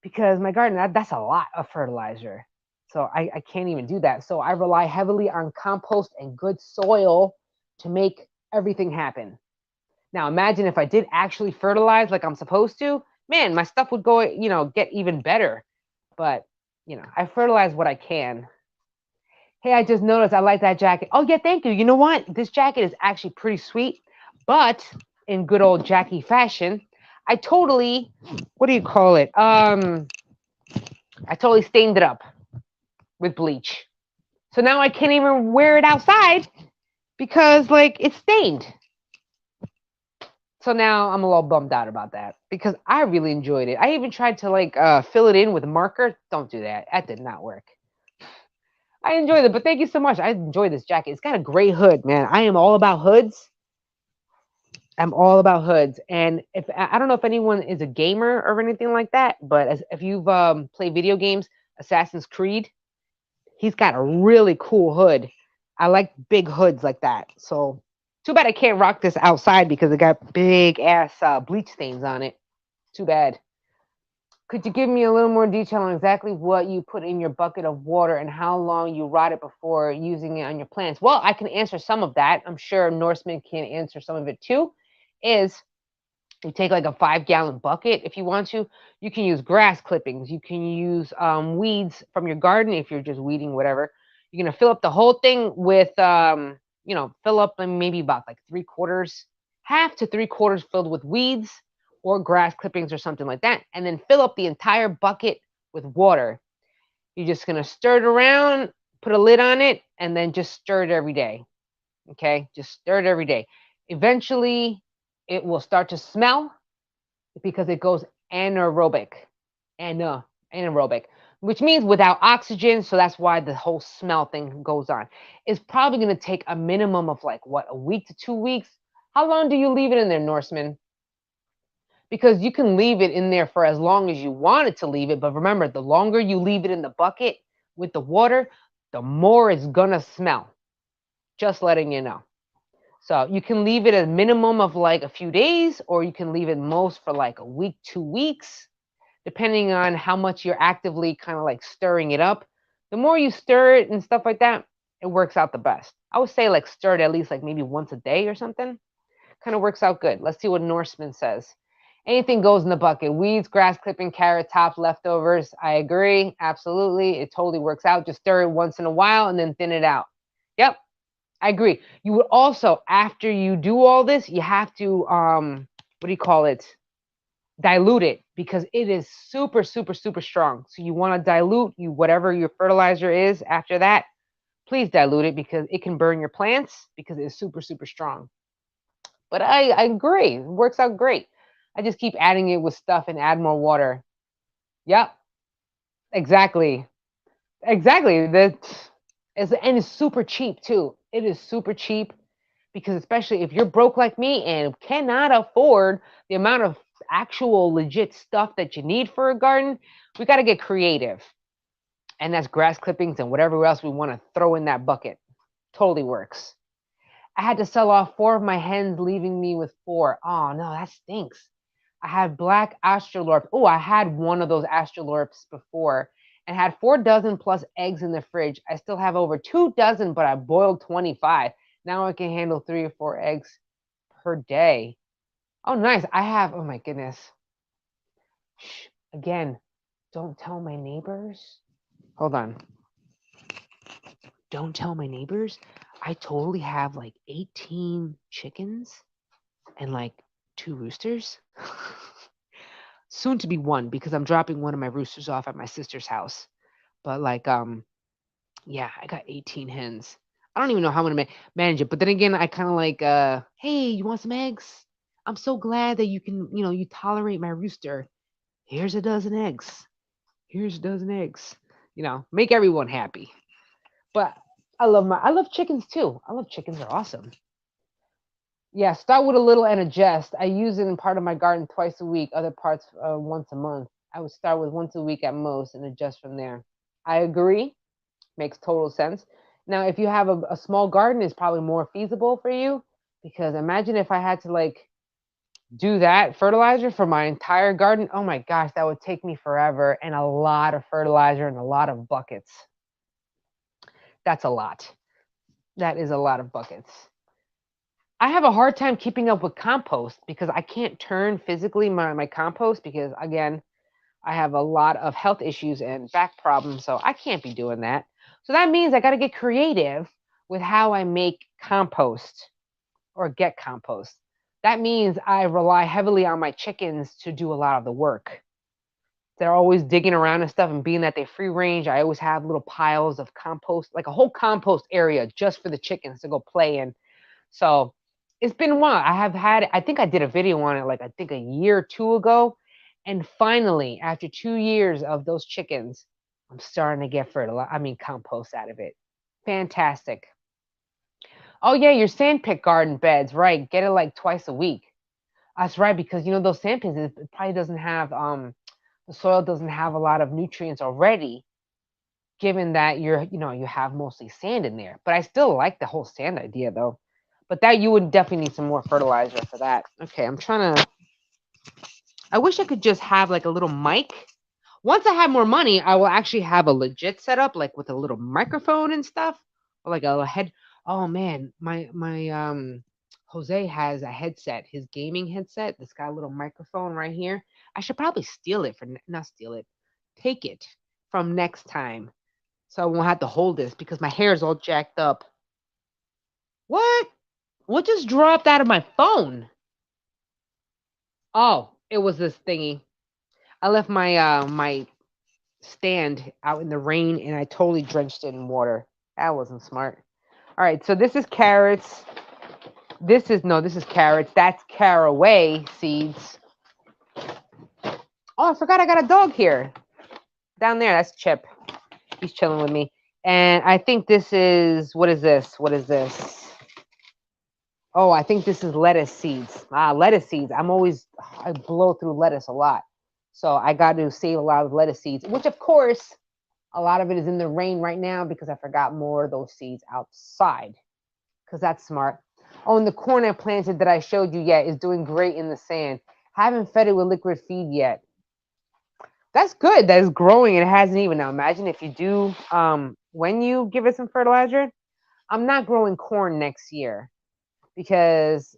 because my garden that's a lot of fertilizer. So I can't even do that. So I rely heavily on compost and good soil to make everything happen. Now imagine if I did actually fertilize like I'm supposed to, man, my stuff would go, get even better. But, I fertilize what I can. Hey, I just noticed I like that jacket. Oh, yeah, thank you. You know what? This jacket is actually pretty sweet, but in good old Jackie fashion, I totally, what do you call it? I totally stained it up with bleach. So now I can't even wear it outside because, like, it's stained. So now I'm a little bummed out about that because I really enjoyed it. I even tried to, like, fill it in with a marker. Don't do that. That did not work. I enjoyed it, but thank you so much. I enjoy this jacket. It's got a great hood, man. I am all about hoods. I'm all about hoods. And if I don't know if anyone is a gamer or anything like that, but if you've played video games, Assassin's Creed, he's got a really cool hood. I like big hoods like that. So too bad I can't rock this outside because it got big ass bleach stains on it. Too bad. Could you give me a little more detail on exactly what you put in your bucket of water and how long you rot it before using it on your plants? Well, I can answer some of that. I'm sure Norseman can answer some of it too. Is you take like a 5-gallon bucket if you want to. You can use grass clippings. You can use weeds from your garden if you're just weeding whatever. You're gonna fill up the whole thing with fill up maybe about like 3/4, half to 3/4 filled with weeds or grass clippings or something like that, and then fill up the entire bucket with water. You're just gonna stir it around, put a lid on it, and then just stir it every day. Okay, just stir it every day. Eventually, it will start to smell because it goes anaerobic, anaerobic, which means without oxygen. So that's why the whole smell thing goes on. It's probably going to take a minimum of like what, a week to 2 weeks. How long do you leave it in there, Norseman? Because you can leave it in there for as long as you wanted to leave it. But remember, the longer you leave it in the bucket with the water, the more it's going to smell. Just letting you know. So you can leave it a minimum of like a few days, or you can leave it most for like a week, 2 weeks, depending on how much you're actively kind of like stirring it up. The more you stir it and stuff like that, it works out the best. I would say like stir it at least like maybe once a day or something. Kind of works out good. Let's see what Norseman says. Anything goes in the bucket. Weeds, grass clipping, carrot tops, leftovers. I agree. Absolutely. It totally works out. Just stir it once in a while and then thin it out. Yep. I agree. You would also, after you do all this, you have to, what do you call it? Dilute it because it is super, super, super strong. So you want to dilute whatever your fertilizer is after that. Please dilute it because it can burn your plants because it's super, super strong. But I agree. It works out great. I just keep adding it with stuff and add more water. Yep. Exactly. Exactly. And it's super cheap too. It is super cheap because especially if you're broke like me and cannot afford the amount of actual legit stuff that you need for a garden, we got to get creative. And that's grass clippings and whatever else we want to throw in that bucket. Totally works. I had to sell off 4 of my hens, leaving me with 4. Oh no, that stinks. I had black astrolorps. Oh, I had one of those astrolorps before and had 4 dozen plus eggs in the fridge. I still have over 2 dozen, but I boiled 25. Now I can handle 3 or 4 eggs per day. Oh, nice. I have, oh my goodness. Again, don't tell my neighbors. Hold on. Don't tell my neighbors. I totally have like 18 chickens and like two roosters. Soon to be one because I'm dropping one of my roosters off at my sister's house. But like yeah, I got 18 hens. I don't even know how I'm gonna manage it. But then again, I kind of like hey, you want some eggs? I'm so glad that you can, you tolerate my rooster. Here's a dozen eggs. Here's a dozen eggs. Make everyone happy. But I love chickens too. I love chickens. They're awesome. Yeah, start with a little and adjust. I use it in part of my garden twice a week, other parts once a month. I would start with once a week at most and adjust from there. I agree. Makes total sense. Now, if you have a small garden, it's probably more feasible for you because imagine if I had to like do that fertilizer for my entire garden. Oh my gosh, that would take me forever and a lot of fertilizer and a lot of buckets. That's a lot. That is a lot of buckets. I have a hard time keeping up with compost because I can't turn physically my compost because again, I have a lot of health issues and back problems, so I can't be doing that. So that means I got to get creative with how I make compost or get compost. That means I rely heavily on my chickens to do a lot of the work. They're always digging around and stuff, and being that they free range, I always have little piles of compost, like a whole compost area just for the chickens to go play in. So it's been a while. I think I did a video on it like I think a year or two ago. And finally, after 2 years of those chickens, I'm starting to get compost out of it. Fantastic. Oh yeah, your sandpit garden beds, right? Get it like twice a week. That's right, because those sandpits, it probably doesn't have the soil doesn't have a lot of nutrients already, given that you have mostly sand in there. But I still like the whole sand idea though. But that you would definitely need some more fertilizer for that. Okay, I wish I could just have like a little mic. Once I have more money, I will actually have a legit setup, like with a little microphone and stuff, or like a head. Oh man, my Jose has a headset, his gaming headset. That's got a little microphone right here. I should probably steal it not steal it, take it from next time, so I won't have to hold this because my hair is all jacked up. What? What just dropped out of my phone? Oh, it was this thingy. I left my stand out in the rain and I totally drenched it in water. That wasn't smart. All right, so this is carrots. This is carrots. That's caraway seeds. Oh, I forgot I got a dog here. Down there, that's Chip. He's chilling with me. And I think this is what is this? What is this? Oh, I think this is lettuce seeds. Lettuce seeds. I blow through lettuce a lot. So I got to save a lot of lettuce seeds, which of course, a lot of it is in the rain right now because I forgot more of those seeds outside because that's smart. Oh, and the corn I planted that I showed you yet is doing great in the sand. Haven't fed it with liquid feed yet. That's good. That is growing. It hasn't even. Now imagine if you do, when you give it some fertilizer. I'm not growing corn next year because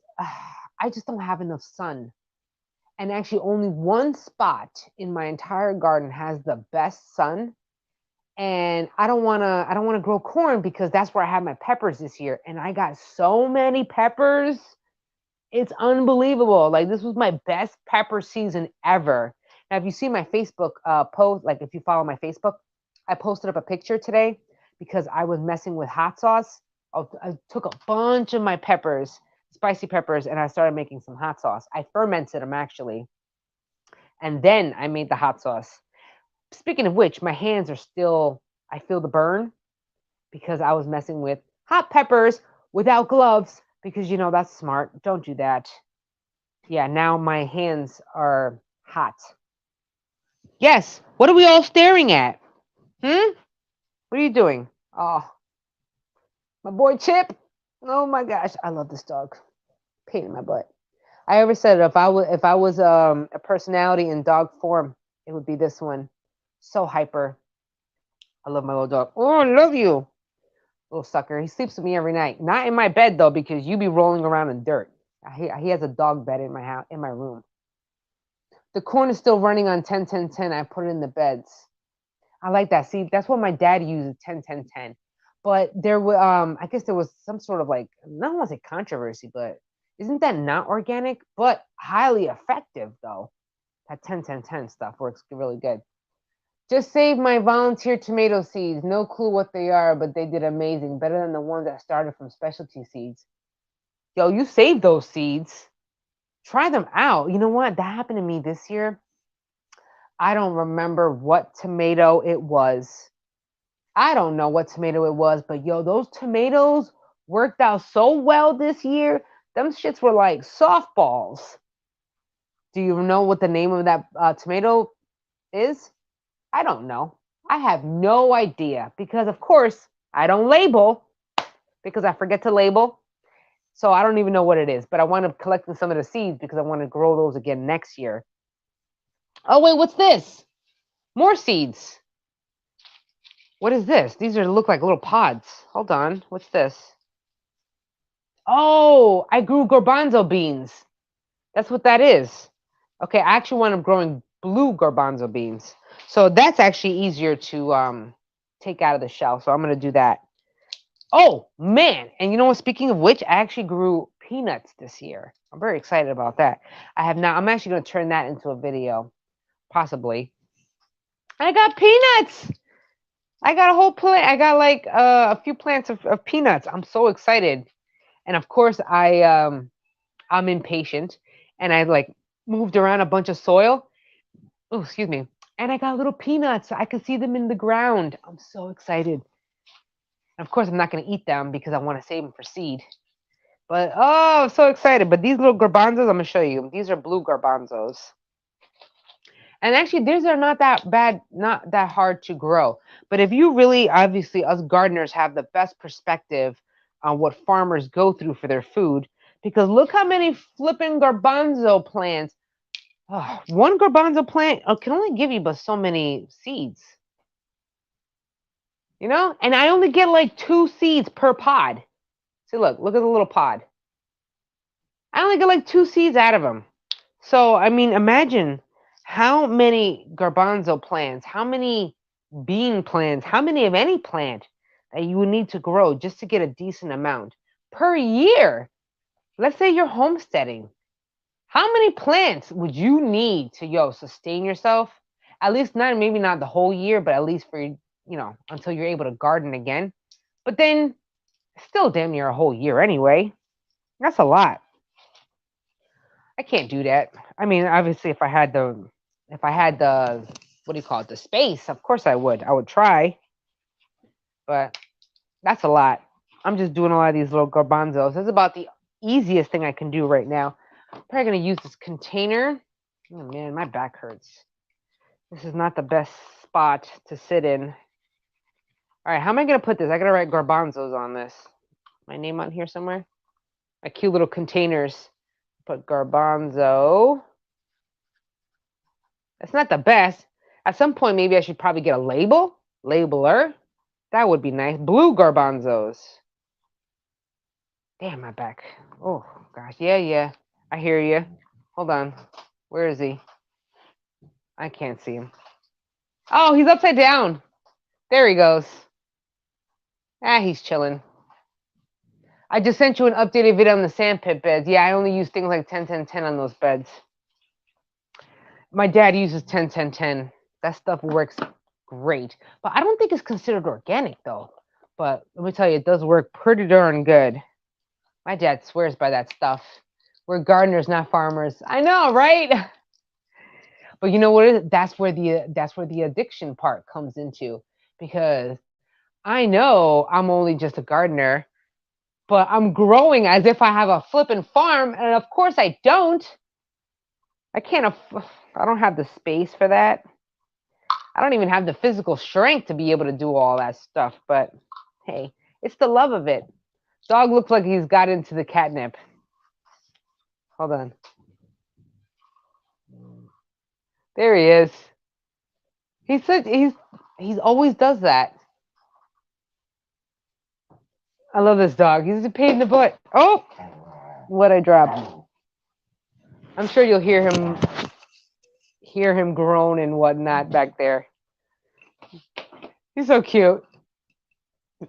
I just don't have enough sun. And actually, only one spot in my entire garden has the best sun. And I don't wanna grow corn because that's where I have my peppers this year. And I got so many peppers. It's unbelievable. Like this was my best pepper season ever. Now, if you see my Facebook post, like if you follow my Facebook, I posted up a picture today because I was messing with hot sauce. I took a bunch of my peppers, spicy peppers, and I started making some hot sauce. I fermented them actually, and then I made the hot sauce. Speaking of which, my hands are still, I feel the burn because I was messing with hot peppers without gloves because that's smart. Don't do that. Yeah, now my hands are hot. Yes. What are we all staring at? Hmm? What are you doing? Oh, my boy Chip. Oh my gosh, I love this dog. Pain in my butt. I ever said if I was a personality in dog form, it would be this one. So hyper. I love my little dog. Oh, I love you, little sucker. He sleeps with me every night. Not in my bed though, because you be rolling around in dirt. He has a dog bed in my house, in my room. The corn is still running on 10, 10, 10. I put it in the beds. I like that. See, that's what my dad uses, 10, 10, 10. But there was, I guess there was some sort of like, I don't want to say controversy, but isn't that not organic, but highly effective though? That 10, 10, 10 stuff works really good. Just saved my volunteer tomato seeds. No clue what they are, but they did amazing. Better than the ones that started from specialty seeds. Yo, you saved those seeds. Try them out. You know what? That happened to me this year. I don't remember what tomato it was. I don't know what tomato it was, but yo, those tomatoes worked out so well this year. Them shits were like softballs. Do you know what the name of that tomato is? I don't know. I have no idea because, of course, I don't label because I forget to label. So I don't even know what it is, but I want to collecting some of the seeds because I want to grow those again next year. Oh, wait, what's this? More seeds. What is this? These are look like little pods. Hold on. What's this? Oh, I grew garbanzo beans. That's what that is. Okay, I actually want to growing blue garbanzo beans. So that's actually easier to take out of the shell. So I'm going to do that. Oh, man. And you know what? Speaking of which, I actually grew peanuts this year. I'm very excited about that. I'm actually going to turn that into a video, possibly. I got peanuts. I got a whole plant. I got like a few plants of peanuts. I'm so excited. And of course, I'm impatient. And I like moved around a bunch of soil. Oh, excuse me. And I got little peanuts. I can see them in the ground. I'm so excited. And of course, I'm not going to eat them because I want to save them for seed. But oh, I'm so excited. But these little garbanzos, I'm going to show you. These are blue garbanzos. And actually, these are not that bad, not that hard to grow. But if you really, obviously, us gardeners have the best perspective on what farmers go through for their food. Because look how many flipping garbanzo plants. Oh, one garbanzo plant can only give you but so many seeds. You know? And I only get like 2 seeds per pod. See, look at the little pod. I only get like 2 seeds out of them. So, I mean, imagine how many garbanzo plants, how many bean plants, how many of any plant that you would need to grow just to get a decent amount per year. Let's say you're homesteading. How many plants would you need to sustain yourself? At least maybe not the whole year, but at least for until you're able to garden again. But then still damn near a whole year anyway. That's a lot. I can't do that. I mean, obviously if I had the what do you call it, the space, of course I would try, but that's a lot. I'm just doing a lot of these little garbanzos. This is about the easiest thing I can do right now. I'm probably going to use this container. Oh man, my back hurts. This is not the best spot to sit in. All right, how am I going to put this? I got to write garbanzos on this. My name on here somewhere? My cute little containers. Put garbanzo. That's not the best. At some point, maybe I should probably get a labeler. That would be nice. Blue garbanzos. Damn, my back. Oh, gosh. Yeah. I hear you. Hold on. Where is he? I can't see him. Oh, he's upside down. There he goes. He's chilling. I just sent you an updated video on the sandpit beds. Yeah, I only use things like 10, 10, 10 on those beds. My dad uses 10, 10, 10. That stuff works great. But I don't think it's considered organic, though. But let me tell you, it does work pretty darn good. My dad swears by that stuff. We're gardeners, not farmers. I know, right? But you know what? That's where the addiction part comes into. Because I know I'm only just a gardener, but I'm growing as if I have a flipping farm. And of course I don't. I don't have the space for that. I don't even have the physical strength to be able to do all that stuff. But hey, it's the love of it. Dog looks like he's got into the catnip. Hold on. There he is. He's always does that. I love this dog. He's a pain in the butt. Oh, what I dropped. I'm sure you'll hear him. hear him groan and whatnot back there. He's so cute.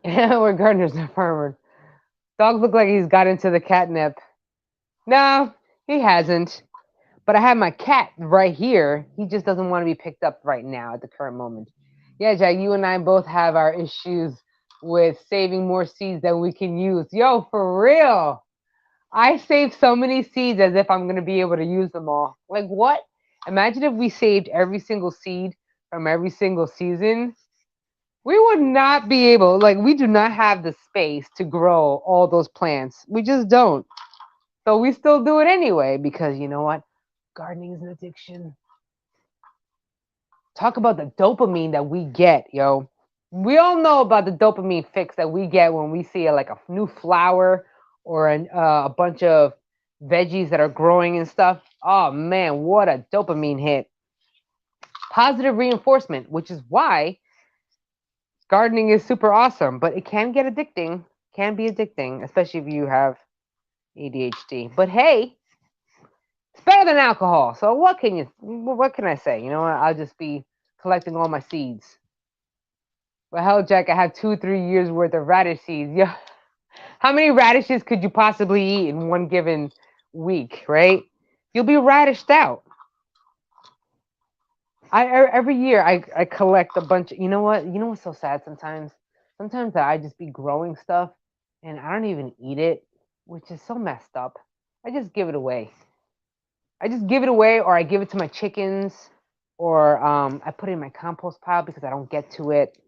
We're gardeners, not farmers. Dog look like he's got into the catnip. No, he hasn't. But I have my cat right here. He just doesn't want to be picked up right now at the current moment. Yeah, Jack, you and I both have our issues with saving more seeds than we can use. Yo, for real. I save so many seeds as if I'm going to be able to use them all. Like, what? Imagine if we saved every single seed from every single season. We would not be able, like, we do not have the space to grow all those plants. We just don't. So we still do it anyway because you know what? Gardening is an addiction. Talk about the dopamine that we get, yo. We all know about the dopamine fix that we get when we see like a new flower or a bunch of veggies that are growing and stuff. Oh man, what a dopamine hit. Positive reinforcement, which is why gardening is super awesome, but it can get addicting. Can be addicting, especially if you have ADHD. But hey, it's better than alcohol. So what can I say? You know what? I'll just be collecting all my seeds. Well, hell, Jack, I have 2-3 years worth of radish seeds. Yeah. How many radishes could you possibly eat in one given week, right? You'll be radished out. Every year I collect a bunch. You know what? You know what's so sad sometimes? Sometimes I just be growing stuff and I don't even eat it, which is so messed up. I just give it away. I just give it away, or I give it to my chickens, or I put it in my compost pile because I don't get to it.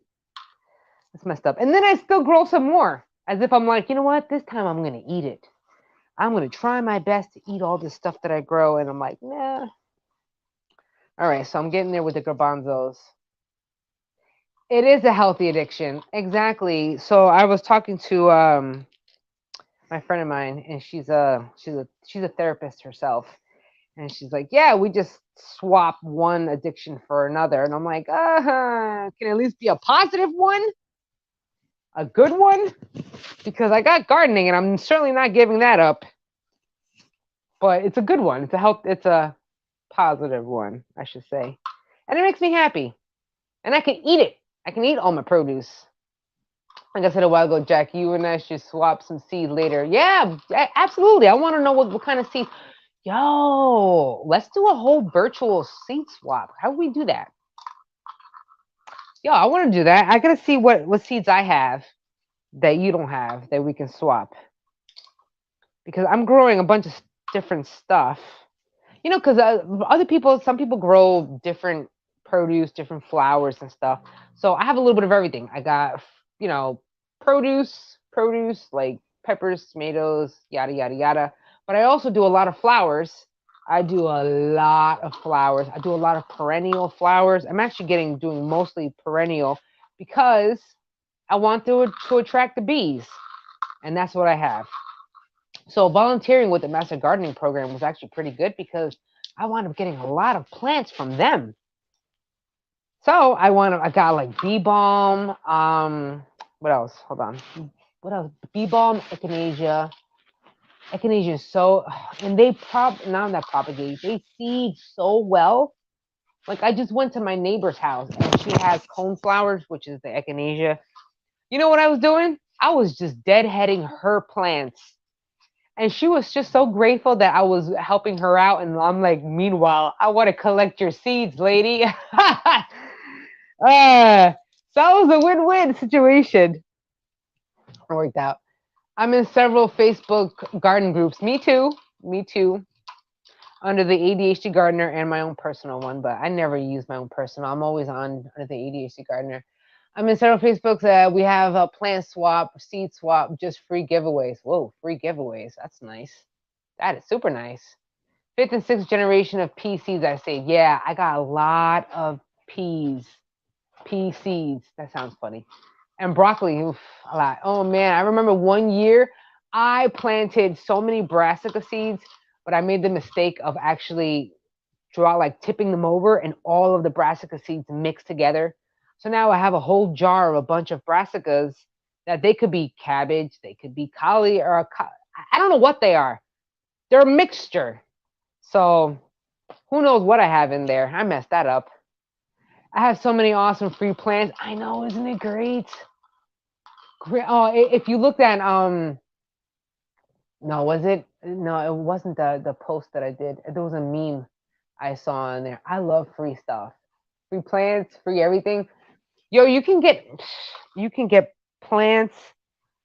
It's messed up. And then I still grow some more, as if I'm like, you know what? This time I'm gonna eat it. I'm gonna try my best to eat all this stuff that I grow, and I'm like, nah. All right, so I'm getting there with the garbanzos. It is a healthy addiction, exactly. So I was talking to my friend of mine, and she's a therapist herself. And she's like, yeah, we just swap one addiction for another. And I'm like, can at least be a positive one, a good one, because I got gardening, and I'm certainly not giving that up. But it's a good one. It's a positive one, I should say, and it makes me happy. And I can eat it. I can eat all my produce. Like I said a while ago, Jack, you and I should swap some seeds later. Yeah, absolutely. I want to know what kind of seeds. Yo, let's do a whole virtual seed swap. How do we do that? Yo, I want to do that. I gotta see what seeds I have that you don't have that we can swap. Because I'm growing a bunch of different stuff. You know, because some people grow different produce, different flowers and stuff. So I have a little bit of everything. I got, produce like peppers, tomatoes, yada, yada, yada. But I also do a lot of flowers. I do a lot of flowers. I do a lot of perennial flowers. I'm actually doing mostly perennial because I want to attract the bees. And that's what I have. So volunteering with the Master Gardening Program was actually pretty good because I wound up getting a lot of plants from them. So I got like bee balm. What else? Hold on. What else? Bee balm, echinacea. Echinacea is so, and not that propagate. They seed so well. Like I just went to my neighbor's house and she has coneflowers, which is the echinacea. You know what I was doing? I was just deadheading her plants. And she was just so grateful that I was helping her out. And I'm like, meanwhile, I want to collect your seeds, lady. So that was a win-win situation. It worked out. I'm in several Facebook garden groups. Me too. Me too. Under the ADHD Gardener and my own personal one, but I never use my own personal. I'm always under the ADHD Gardener. I'm in several Facebooks. We have a plant swap, seed swap, just free giveaways. Whoa, free giveaways. That's nice. That is super nice. Fifth and sixth generation of pea seeds, I say. Yeah, I got a lot of pea seeds. That sounds funny. And broccoli, oof, a lot. Oh man, I remember one year I planted so many brassica seeds, but I made the mistake of actually tipping them over and all of the brassica seeds mixed together. So now I have a whole jar of a bunch of brassicas that they could be cabbage, they could be collie, or I don't know what they are. They're a mixture. So Who knows what I have in there? I messed that up. I have so many awesome free plants. I know, isn't it great? Great. Oh, if you looked at no, was it? No, it wasn't the post that I did. There was a meme I saw in there. I love free stuff, free plants, free everything. Yo, you can get plants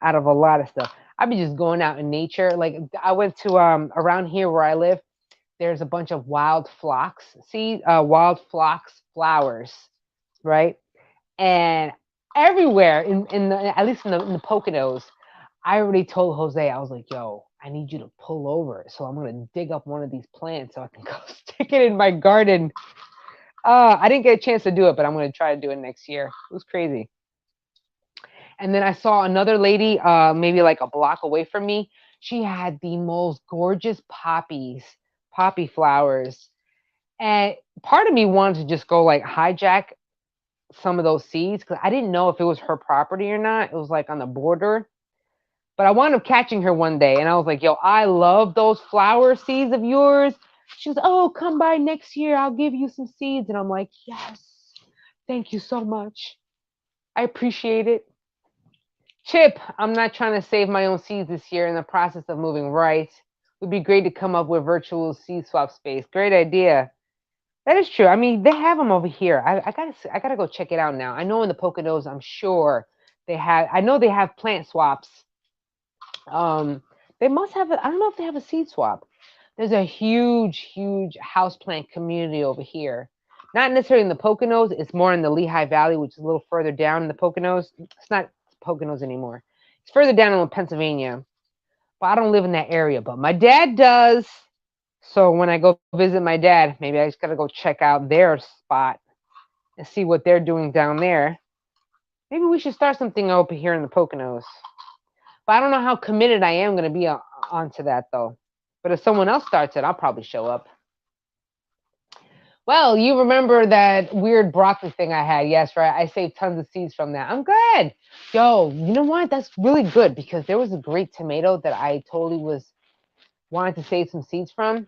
out of a lot of stuff. I've been just going out in nature. Like I went to around here where I live. There's a bunch of wild phlox wild phlox flowers, right? And everywhere in the at least in the Poconos, I already told Jose, I was like, yo, I need you to pull over. So I'm gonna dig up one of these plants so I can go stick it in my garden. I didn't get a chance to do it, but I'm gonna try to do it next year. It was crazy. And then I saw another lady, maybe like a block away from me. She had the most gorgeous poppy flowers. And part of me wanted to just go like hijack some of those seeds because I didn't know if it was her property or not. It was like on the border. But I wound up catching her one day and I was like, yo, I love those flower seeds of yours. She was, oh, come by next year. I'll give you some seeds. And I'm like, yes, thank you so much. I appreciate it. Chip, I'm not trying to save my own seeds this year in the process of moving right. It would be great to come up with virtual seed swap space. Great idea. That is true. I mean, they have them over here. I gotta go check it out now. I know in the Poconos, I'm sure they have. I know they have plant swaps. Um, they must have. I don't know if they have a seed swap. There's a huge houseplant community over here. Not necessarily in the Poconos. It's more in the Lehigh Valley, which is a little further down in the Poconos. It's not Poconos anymore. It's further down in Pennsylvania. But I don't live in that area. But my dad does. So when I go visit my dad, maybe I just gotta go check out their spot and see what they're doing down there. Maybe we should start something over here in the Poconos. But I don't know how committed I am gonna be onto that though. But if someone else starts it, I'll probably show up. Well, you remember that weird broccoli thing I had? Yes, right. I saved tons of seeds from that. I'm good. Yo, you know what? That's really good because there was a great tomato that I totally was wanted to save some seeds from.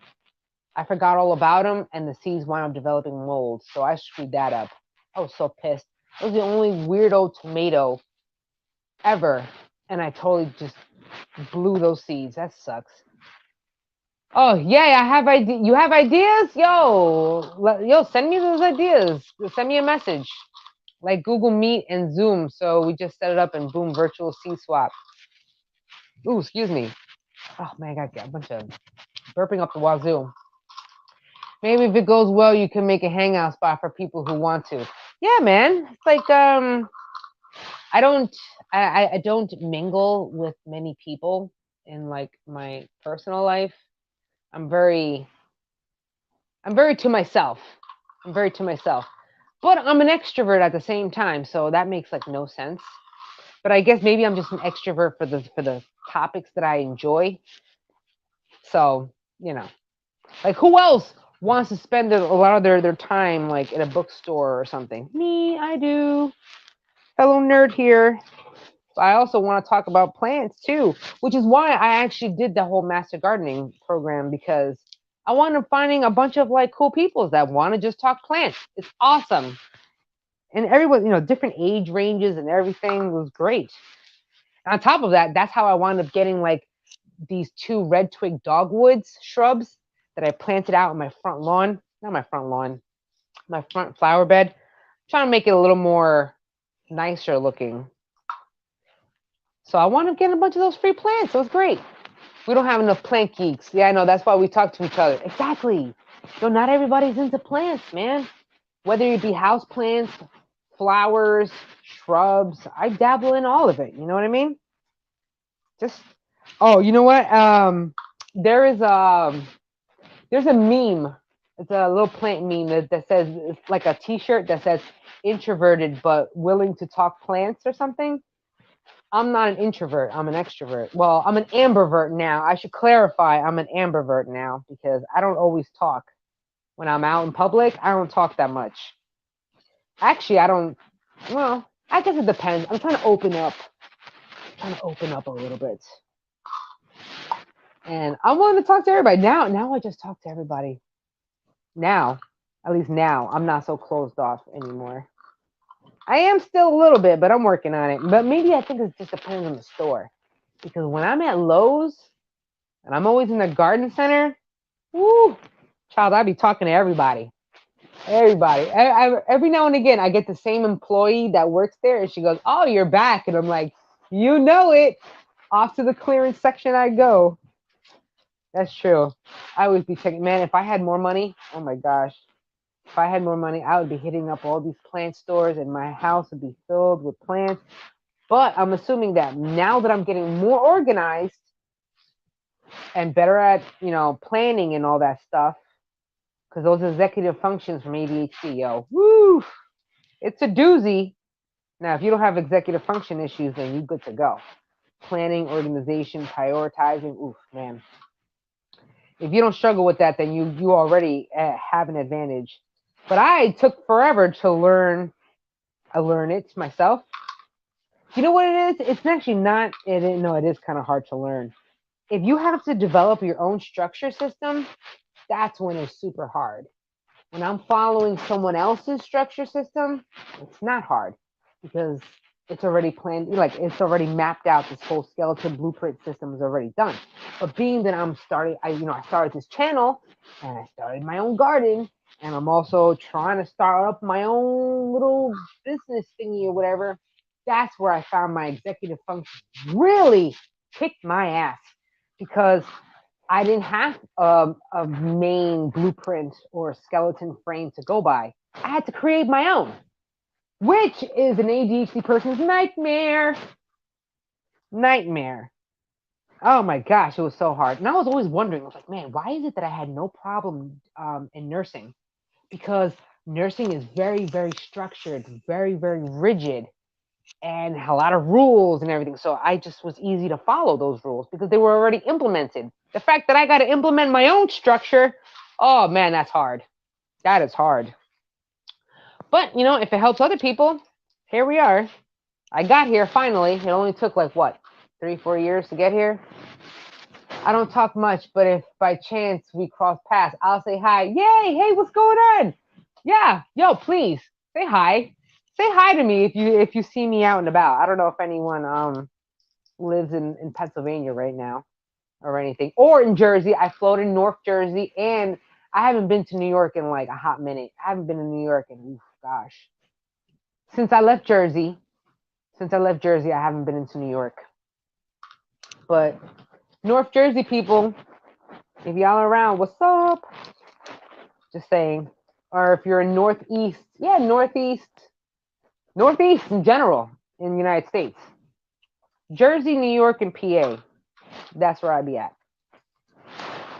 I forgot all about them, and the seeds wound up developing mold. So I screwed that up. I was so pissed. It was the only weirdo tomato ever, and I totally just blew those seeds. That sucks. Oh yeah, I have idea. You have ideas, yo, send me those ideas. Send me a message, like Google Meet and Zoom. So we just set it up and boom, virtual seed swap. Ooh, excuse me. Oh man, I got a bunch of burping up the wazoo. Maybe if it goes well, you can make a hangout spot for people who want to. Yeah, man. It's like I don't I don't mingle with many people in like my personal life. I'm very I'm very to myself. I'm very to myself. But I'm an extrovert at the same time, so that makes like no sense. But I guess maybe I'm just an extrovert for the topics that I enjoy. So, you know. Like who else wants to spend a lot of their time like in a bookstore or something? Me, I do. Fellow nerd here. I also want to talk about plants too, which is why I actually did the whole master gardening program because I wanted finding a bunch of like cool people that want to just talk plants. It's awesome. And everyone, different age ranges and everything was great. And on top of that, that's how I wound up getting like these two red twig dogwoods shrubs that I planted out in my front lawn. Not my front lawn, my front flower bed. Trying to make it a little more nicer looking. So I wound up getting a bunch of those free plants. It was great. We don't have enough plant geeks. Yeah, I know. That's why we talk to each other. Exactly. Not everybody's into plants, man. Whether it be house plants, flowers, shrubs, I dabble in all of it. You know what I mean? Just oh, you know what? There is there's a meme. It's a little plant meme that says it's like a T-shirt that says introverted but willing to talk plants or something. I'm not an introvert. I'm an extrovert. Well, I'm an ambivert now. I should clarify. I'm an ambivert now because I don't always talk when I'm out in public. I don't talk that much. Actually, I don't. Well, I guess it depends. I'm trying to open up. I'm trying to open up a little bit. And I'm willing to talk to everybody. Now I just talk to everybody. Now, at least now, I'm not so closed off anymore. I am still a little bit, but I'm working on it. But maybe I think it just depends on the store. Because when I'm at Lowe's and I'm always in the garden center, woo, child, I be talking to everybody. Everybody. Every now and again, I get the same employee that works there, and she goes, "Oh, you're back," and I'm like, "You know it." Off to the clearance section I go. That's true. I always be checking. Man, if I had more money, oh my gosh, if I had more money, I would be hitting up all these plant stores, and my house would be filled with plants. But I'm assuming that now that I'm getting more organized and better at, planning and all that stuff, because those executive functions from ADHD, yo, woo, it's a doozy. Now, if you don't have executive function issues, then you're good to go. Planning, organization, prioritizing, oof, man. If you don't struggle with that, then you already have an advantage. But I took forever to learn. I learned it myself. You know what it is? It's actually not. No, it is kind of hard to learn. If you have to develop your own structure system, that's when it's super hard. When I'm following someone else's structure system, it's not hard because it's already planned, like it's already mapped out. This whole skeleton blueprint system is already done. But being that I started this channel and I started my own garden, and I'm also trying to start up my own little business thingy or whatever. That's where I found my executive function really kicked my ass because I didn't have a main blueprint or skeleton frame to go by. I had to create my own, which is an ADHD person's nightmare. Nightmare. Oh my gosh, it was so hard. And I was always wondering, I was like, man, why is it that I had no problem in nursing? Because nursing is very, very structured, very, very rigid, and a lot of rules and everything. So I just was easy to follow those rules because they were already implemented. The fact that I got to implement my own structure, oh man, that's hard. That is hard. But if it helps other people, here we are. I got here finally. It only took like what, 3, 4 years to get here. I don't talk much, but if by chance we cross paths, I'll say hi. Yay! Hey, what's going on? Yeah, yo, please say hi. Say hi to me if you see me out and about. I don't know if anyone lives in Pennsylvania right now or anything, or in Jersey. I float in North Jersey, and I haven't been to New York in like a hot minute. I haven't been in New York in gosh, since I left Jersey. Since I left Jersey, I haven't been into New York. But North Jersey people, if y'all are around, what's up? Just saying. Or if you're in Northeast, yeah, Northeast in general in the United States. Jersey, New York, and PA. That's where I'd be at.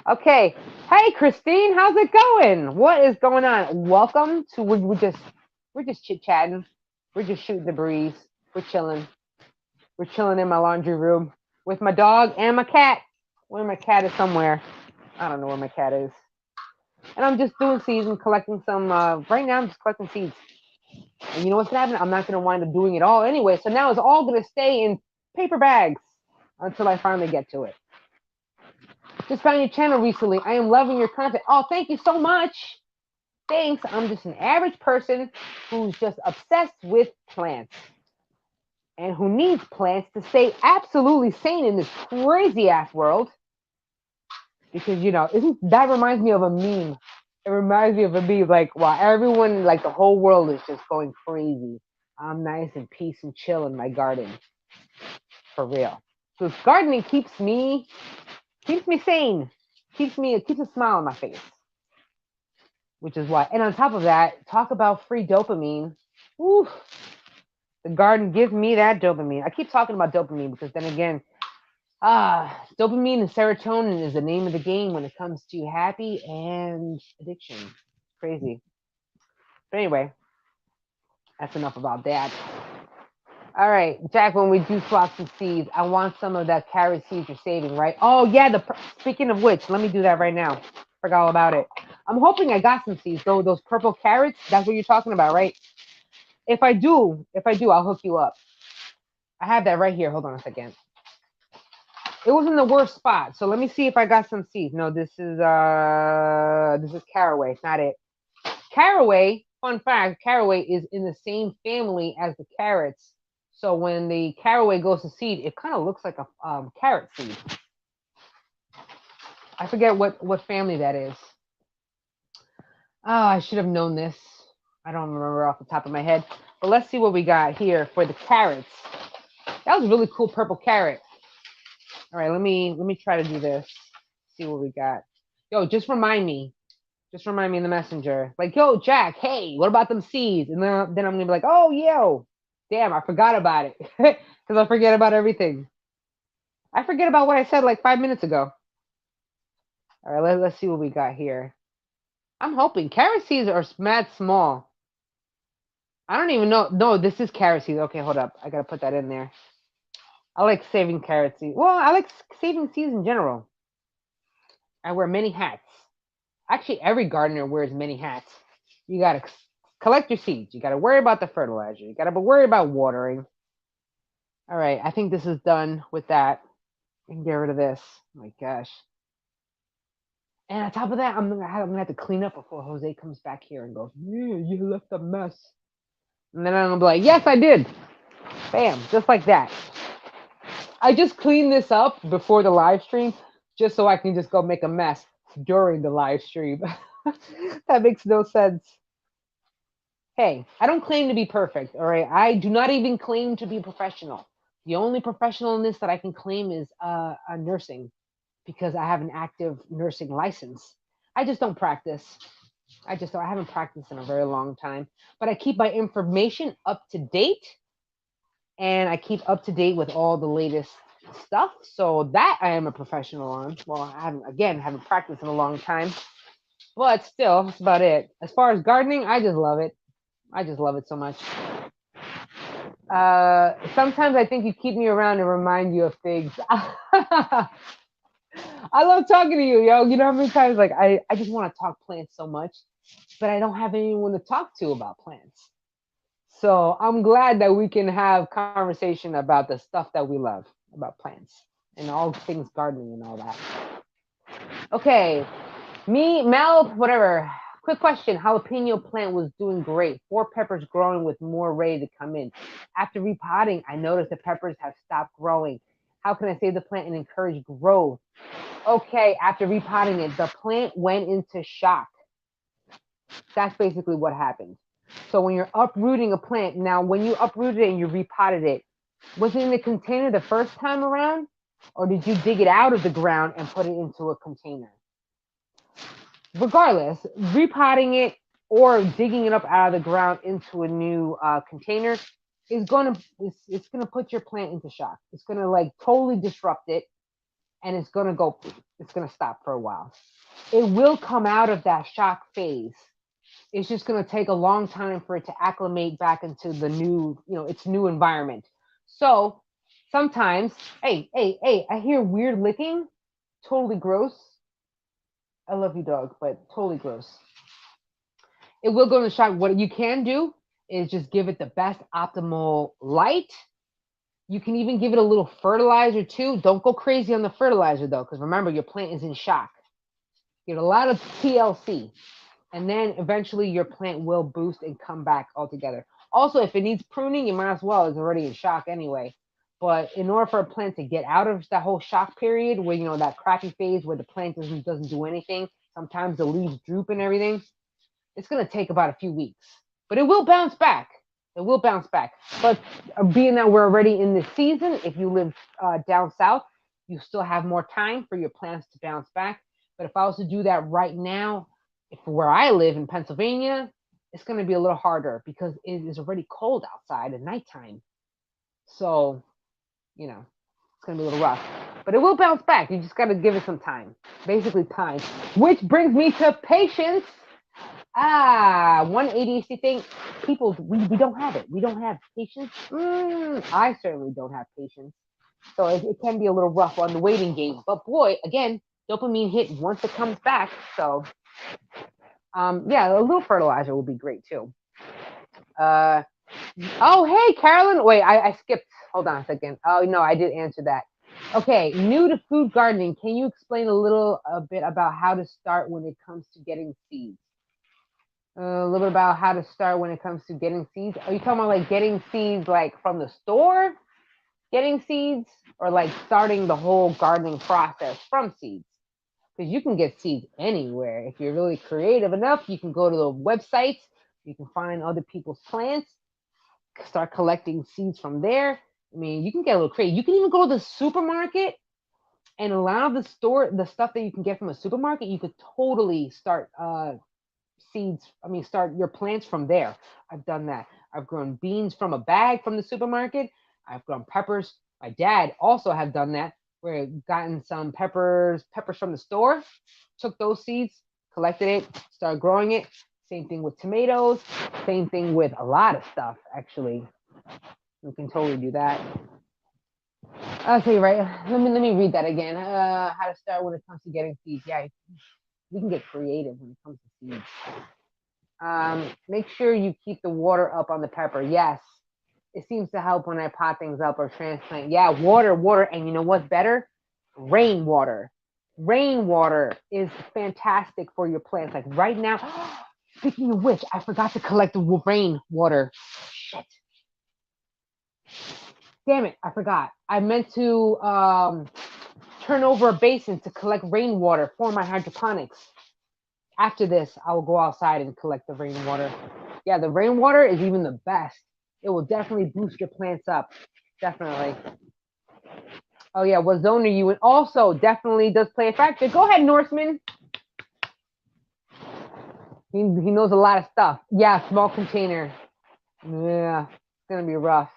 Okay. Hey, Christine, how's it going? What is going on? Welcome to we're just chit chatting. We're just shooting the breeze. We're chilling. We're chilling in my laundry room with my dog and my cat. Where my cat is somewhere. I don't know where my cat is. And I'm just doing seeds and collecting some. Right now, I'm just collecting seeds. And you know what's gonna happen? I'm not gonna wind up doing it all anyway. So now it's all gonna stay in paper bags until I finally get to it. Just found your channel recently. I am loving your content. Oh, thank you so much. Thanks. I'm just an average person who's just obsessed with plants and who needs plants to stay absolutely sane in this crazy ass world. Because isn't that reminds me of a meme. It reminds me of a meme like, wow, everyone, like the whole world is just going crazy. I'm nice and peace and chill in my garden. For real. So gardening keeps me sane. Keeps a smile on my face. Which is why. And on top of that, talk about free dopamine. Ooh, the garden gives me that dopamine. I keep talking about dopamine because then again, dopamine and serotonin is the name of the game when it comes to happy and addiction. Crazy. But anyway, that's enough about that. All right, Jack, when we do swap some seeds, I want some of that carrot seeds you're saving, right? Oh, yeah, speaking of which, let me do that right now. Forgot all about it. I'm hoping I got some seeds. Those purple carrots, that's what you're talking about, right? If I do, I'll hook you up. I have that right here. Hold on a second. it was in the worst spot. So let me see if I got some seeds. No, this is caraway. It's not it. Caraway, fun fact, caraway is in the same family as the carrots. So when the caraway goes to seed, it kind of looks like a carrot seed. I forget what family that is. Oh, I should have known this. I don't remember off the top of my head. But let's see what we got here for the carrots. That was a really cool purple carrot. All right, let me try to do this. See what we got. Yo, just remind me. Just remind me in the messenger. Like, yo, Jack, hey, what about them seeds? And then I'm gonna be like, oh, yo, damn, I forgot about it. Because I forget about everything. I forget about what I said like 5 minutes ago. All right, let's see what we got here. I'm hoping carrot seeds are mad small. I don't even know. No, this is carrot seeds. Okay, hold up. I gotta put that in there. I like saving carrot seeds. Well, I like saving seeds in general. I wear many hats. Actually, every gardener wears many hats. You gotta collect your seeds. You gotta worry about the fertilizer. You gotta worry about watering. All right, I think this is done with that. I can get rid of this. Oh my gosh. And on top of that, I'm gonna have to clean up before Jose comes back here and goes, "Yeah, you left a mess." And then I'm gonna be like, "Yes, I did." Bam, just like that. I just cleaned this up before the live stream, just so I can just go make a mess during the live stream. That makes no sense. Hey, I don't claim to be perfect, all right? I do not even claim to be professional. The only professionalness that I can claim is nursing, because I have an active nursing license. I just don't practice. I haven't practiced in a very long time, but I keep my information up to date, and I keep up to date with all the latest stuff. So that I am a professional on. Well, haven't practiced in a long time, but still, that's about it. As far as gardening, I just love it. I just love it so much. Sometimes I think you keep me around to remind you of things. I love talking to you, yo. You know how many times like I just want to talk plants so much, but I don't have anyone to talk to about plants. So I'm glad that we can have conversation about the stuff that we love about plants and all things gardening and all that. Okay, Mel, whatever. Quick question. Jalapeno plant was doing great. 4 peppers growing with more ready to come in. After repotting, I noticed the peppers have stopped growing. How can I save the plant and encourage growth? Okay, after repotting it, the plant went into shock. That's basically what happened. So when you're uprooting a plant, now when you uprooted it and you repotted it, was it in the container the first time around? Or did you dig it out of the ground and put it into a container? Regardless, repotting it or digging it up out of the ground into a new container is it's gonna put your plant into shock. It's gonna like totally disrupt it, and it's gonna stop for a while. It will come out of that shock phase. It's just gonna take a long time for it to acclimate back into the new, its new environment. So sometimes, hey, I hear weird licking, totally gross. I love you, dog, but totally gross. It will go in the shock. What you can do is just give it the best optimal light. You can even give it a little fertilizer too. Don't go crazy on the fertilizer though, because remember, your plant is in shock. Get a lot of TLC, and then eventually your plant will boost and come back altogether. Also, if it needs pruning, you might as well. It's already in shock anyway. But in order for a plant to get out of that whole shock period, where that crappy phase where the plant doesn't do anything, sometimes the leaves droop and everything, it's going to take about a few weeks, but it will bounce back. It will bounce back. But being that we're already in the season, if you live down south, you still have more time for your plants to bounce back. But if I was to do that right now, if where I live in Pennsylvania, it's going to be a little harder because it is already cold outside at nighttime. So, it's going to be a little rough. But it will bounce back. You just got to give it some time. Basically time. Which brings me to patience. One ADHD thing. People, we don't have it. We don't have patience. I certainly don't have patience. So it can be a little rough on the waiting game. But boy, again, dopamine hit once it comes back. So, yeah, a little fertilizer will be great too. Oh, hey, Carolyn. Wait, I skipped. Hold on a second. Oh, no, I did answer that. Okay, new to food gardening. Can you explain a bit about how to start when it comes to getting seeds? A little bit about how to start when it comes to getting seeds. Are you talking about like getting seeds like from the store, getting seeds, or like starting the whole gardening process from seeds? Because you can get seeds anywhere. If you're really creative enough, you can go to the websites, you can find other people's plants, start collecting seeds from there. I mean, you can get a little crazy. You can even go to the supermarket, and a lot of the stuff that you can get from a supermarket, you could totally start seeds. I mean, start your plants from there. I've done that. I've grown beans from a bag from the supermarket. I've grown peppers. My dad also have done that. Where gotten some peppers from the store, took those seeds, collected it, started growing it. Same thing with tomatoes. Same thing with a lot of stuff. Actually, you can totally do that. Okay, right. Let me read that again. How to start when it comes to getting seeds. Yeah, we can get creative when it comes to seeds. Make sure you keep the water up on the pepper. Yes, it seems to help when I pot things up or transplant. Yeah, water, and you know what's better? Rainwater. Rainwater is fantastic for your plants. Like right now, speaking of which, I forgot to collect the rainwater. Shit. Damn it, I forgot. I meant to turn over a basin to collect rainwater for my hydroponics. After this, I will go outside and collect the rainwater. Yeah, the rainwater is even the best. It will definitely boost your plants up. Definitely. Oh yeah, what zone are you in? Also, definitely does play a factor. Go ahead, Norseman. He knows a lot of stuff. Yeah, small container. Yeah, it's gonna be rough,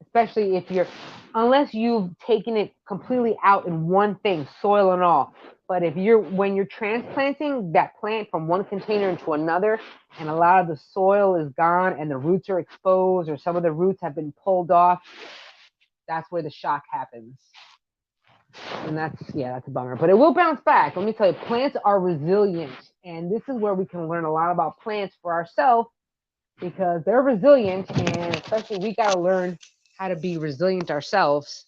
especially if you're, unless you've taken it completely out in one thing, soil and all. But if you're, when you're transplanting that plant from one container into another, and a lot of the soil is gone and the roots are exposed, or some of the roots have been pulled off, that's where the shock happens. And that's a bummer. But it will bounce back. Let me tell you, plants are resilient. And this is where we can learn a lot about plants for ourselves, because they're resilient, and especially we got to learn how to be resilient ourselves.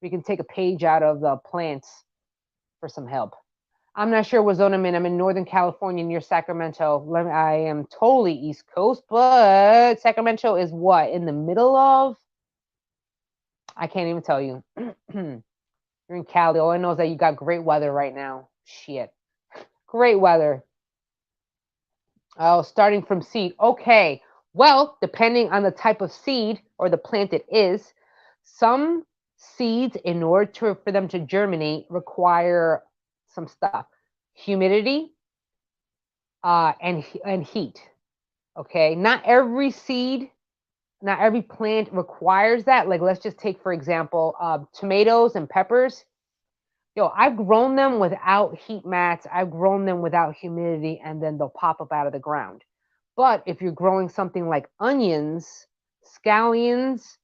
We can take a page out of the plants for some help. I'm not sure what zone I'm in. I'm in Northern California near Sacramento. I am totally East Coast, but Sacramento is what? In the middle of? I can't even tell you. You're in Cali. All I know is that you got great weather right now. Shit. Great weather. Oh, starting from seed. Okay. Well, depending on the type of seed or the plant it is, some seeds, in order for them to germinate, require some stuff: humidity, and heat. Okay, not every seed, not every plant requires that. Like, let's just take for example, tomatoes and peppers. Yo, I've grown them without heat mats. I've grown them without humidity, and then they'll pop up out of the ground. But if you're growing something like onions, scallions,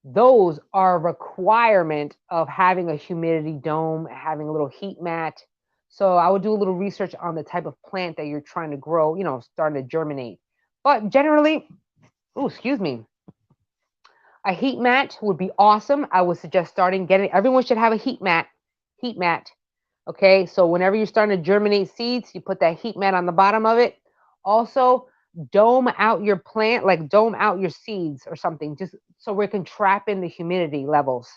those are a requirement of having a humidity dome, having a little heat mat. So I would do a little research on the type of plant that you're trying to grow, starting to germinate. But generally, oh, excuse me, a heat mat would be awesome. I would suggest getting, everyone should have a heat mat. Okay, so whenever you're starting to germinate seeds, you put that heat mat on the bottom of it. Also, dome out your plant, like dome out your seeds or something, just so we can trap in the humidity levels.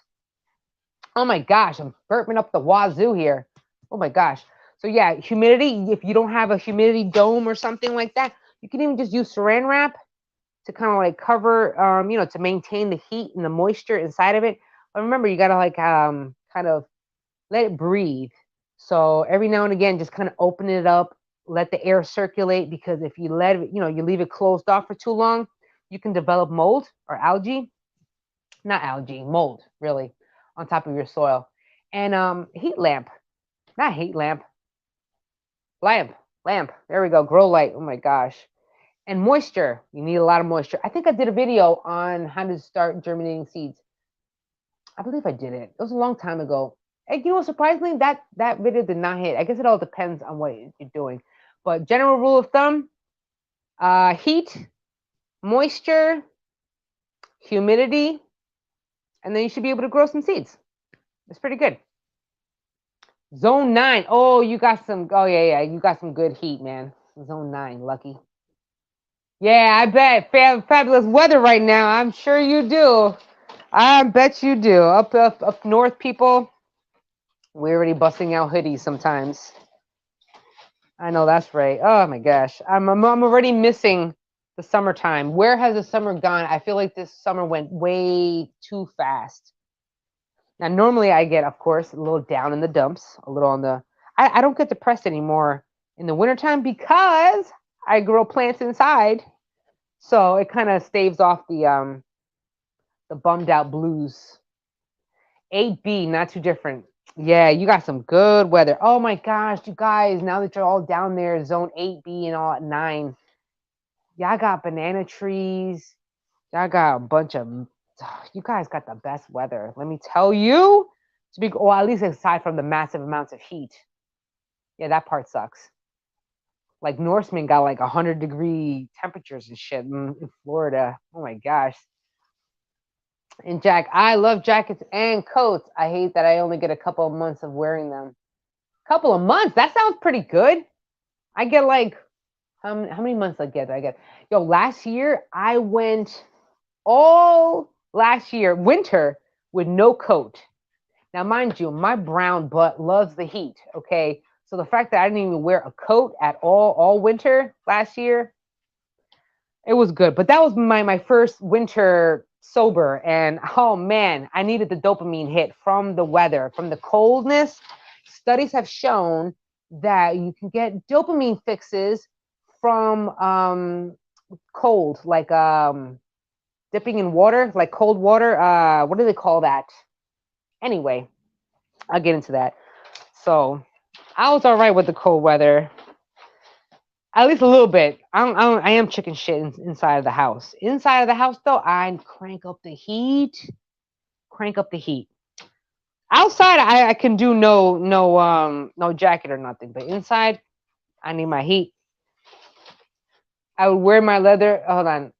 Oh my gosh, I'm burping up the wazoo here. Oh my gosh. So yeah, humidity, if you don't have a humidity dome or something like that, you can even just use saran wrap to kind of like cover, to maintain the heat and the moisture inside of it. But remember, you got to like kind of let it breathe. So every now and again, just kind of open it up, let the air circulate, because if you let it, you leave it closed off for too long, you can develop mold or algae, not algae, mold, really, on top of your soil. And heat lamp, not heat lamp, lamp. There we go. Grow light. Oh my gosh. And moisture. You need a lot of moisture. I think I did a video on how to start germinating seeds. I believe I did it. It was a long time ago. And surprisingly, that video did not hit. I guess it all depends on what you're doing. But general rule of thumb, heat, moisture, humidity, and then you should be able to grow some seeds. It's pretty good. Zone 9. Oh, you got some. Oh, yeah, yeah. You got some good heat, man. Zone 9. Lucky. Yeah, I bet. Fabulous weather right now. I'm sure you do. I bet you do. Up north, people, we're already busting out hoodies sometimes. I know that's right. Oh, my gosh. I'm already missing the summertime. Where has the summer gone? I feel like this summer went way too fast. Now, normally I get, of course, a little down in the dumps, a little on the. I don't get depressed anymore in the wintertime because I grow plants inside. So it kind of staves off the bummed out blues. 8B, not too different. Yeah, you got some good weather. Oh my gosh, you guys, now that you're all down there, zone 8B and all at 9, y'all got banana trees. Y'all got a bunch of, you guys got the best weather. Let me tell you. Or at least aside from the massive amounts of heat. Yeah, that part sucks. Like Norseman got like 100-degree temperatures and shit in Florida. Oh my gosh. And Jack, I love jackets and coats. I hate that I only get a couple of months of wearing them. Couple of months? That sounds pretty good. I get like, how many months I get? Yo, last year, I went all last year, winter, with no coat. Now, mind you, my brown butt loves the heat, okay? So the fact that I didn't even wear a coat at all winter last year, it was good. But that was my first winter sober. And oh man, I needed the dopamine hit from the weather, from the coldness. Studies have shown that you can get dopamine fixes from cold, like dipping in water, like cold water. What do they call that? Anyway, I'll get into that. So I was all right with the cold weather. At least a little bit. I am chicken shit inside of the house. Inside of the house, though, I crank up the heat. Crank up the heat. Outside, I can do no jacket or nothing. But inside, I need my heat. I would wear my leather. Hold on.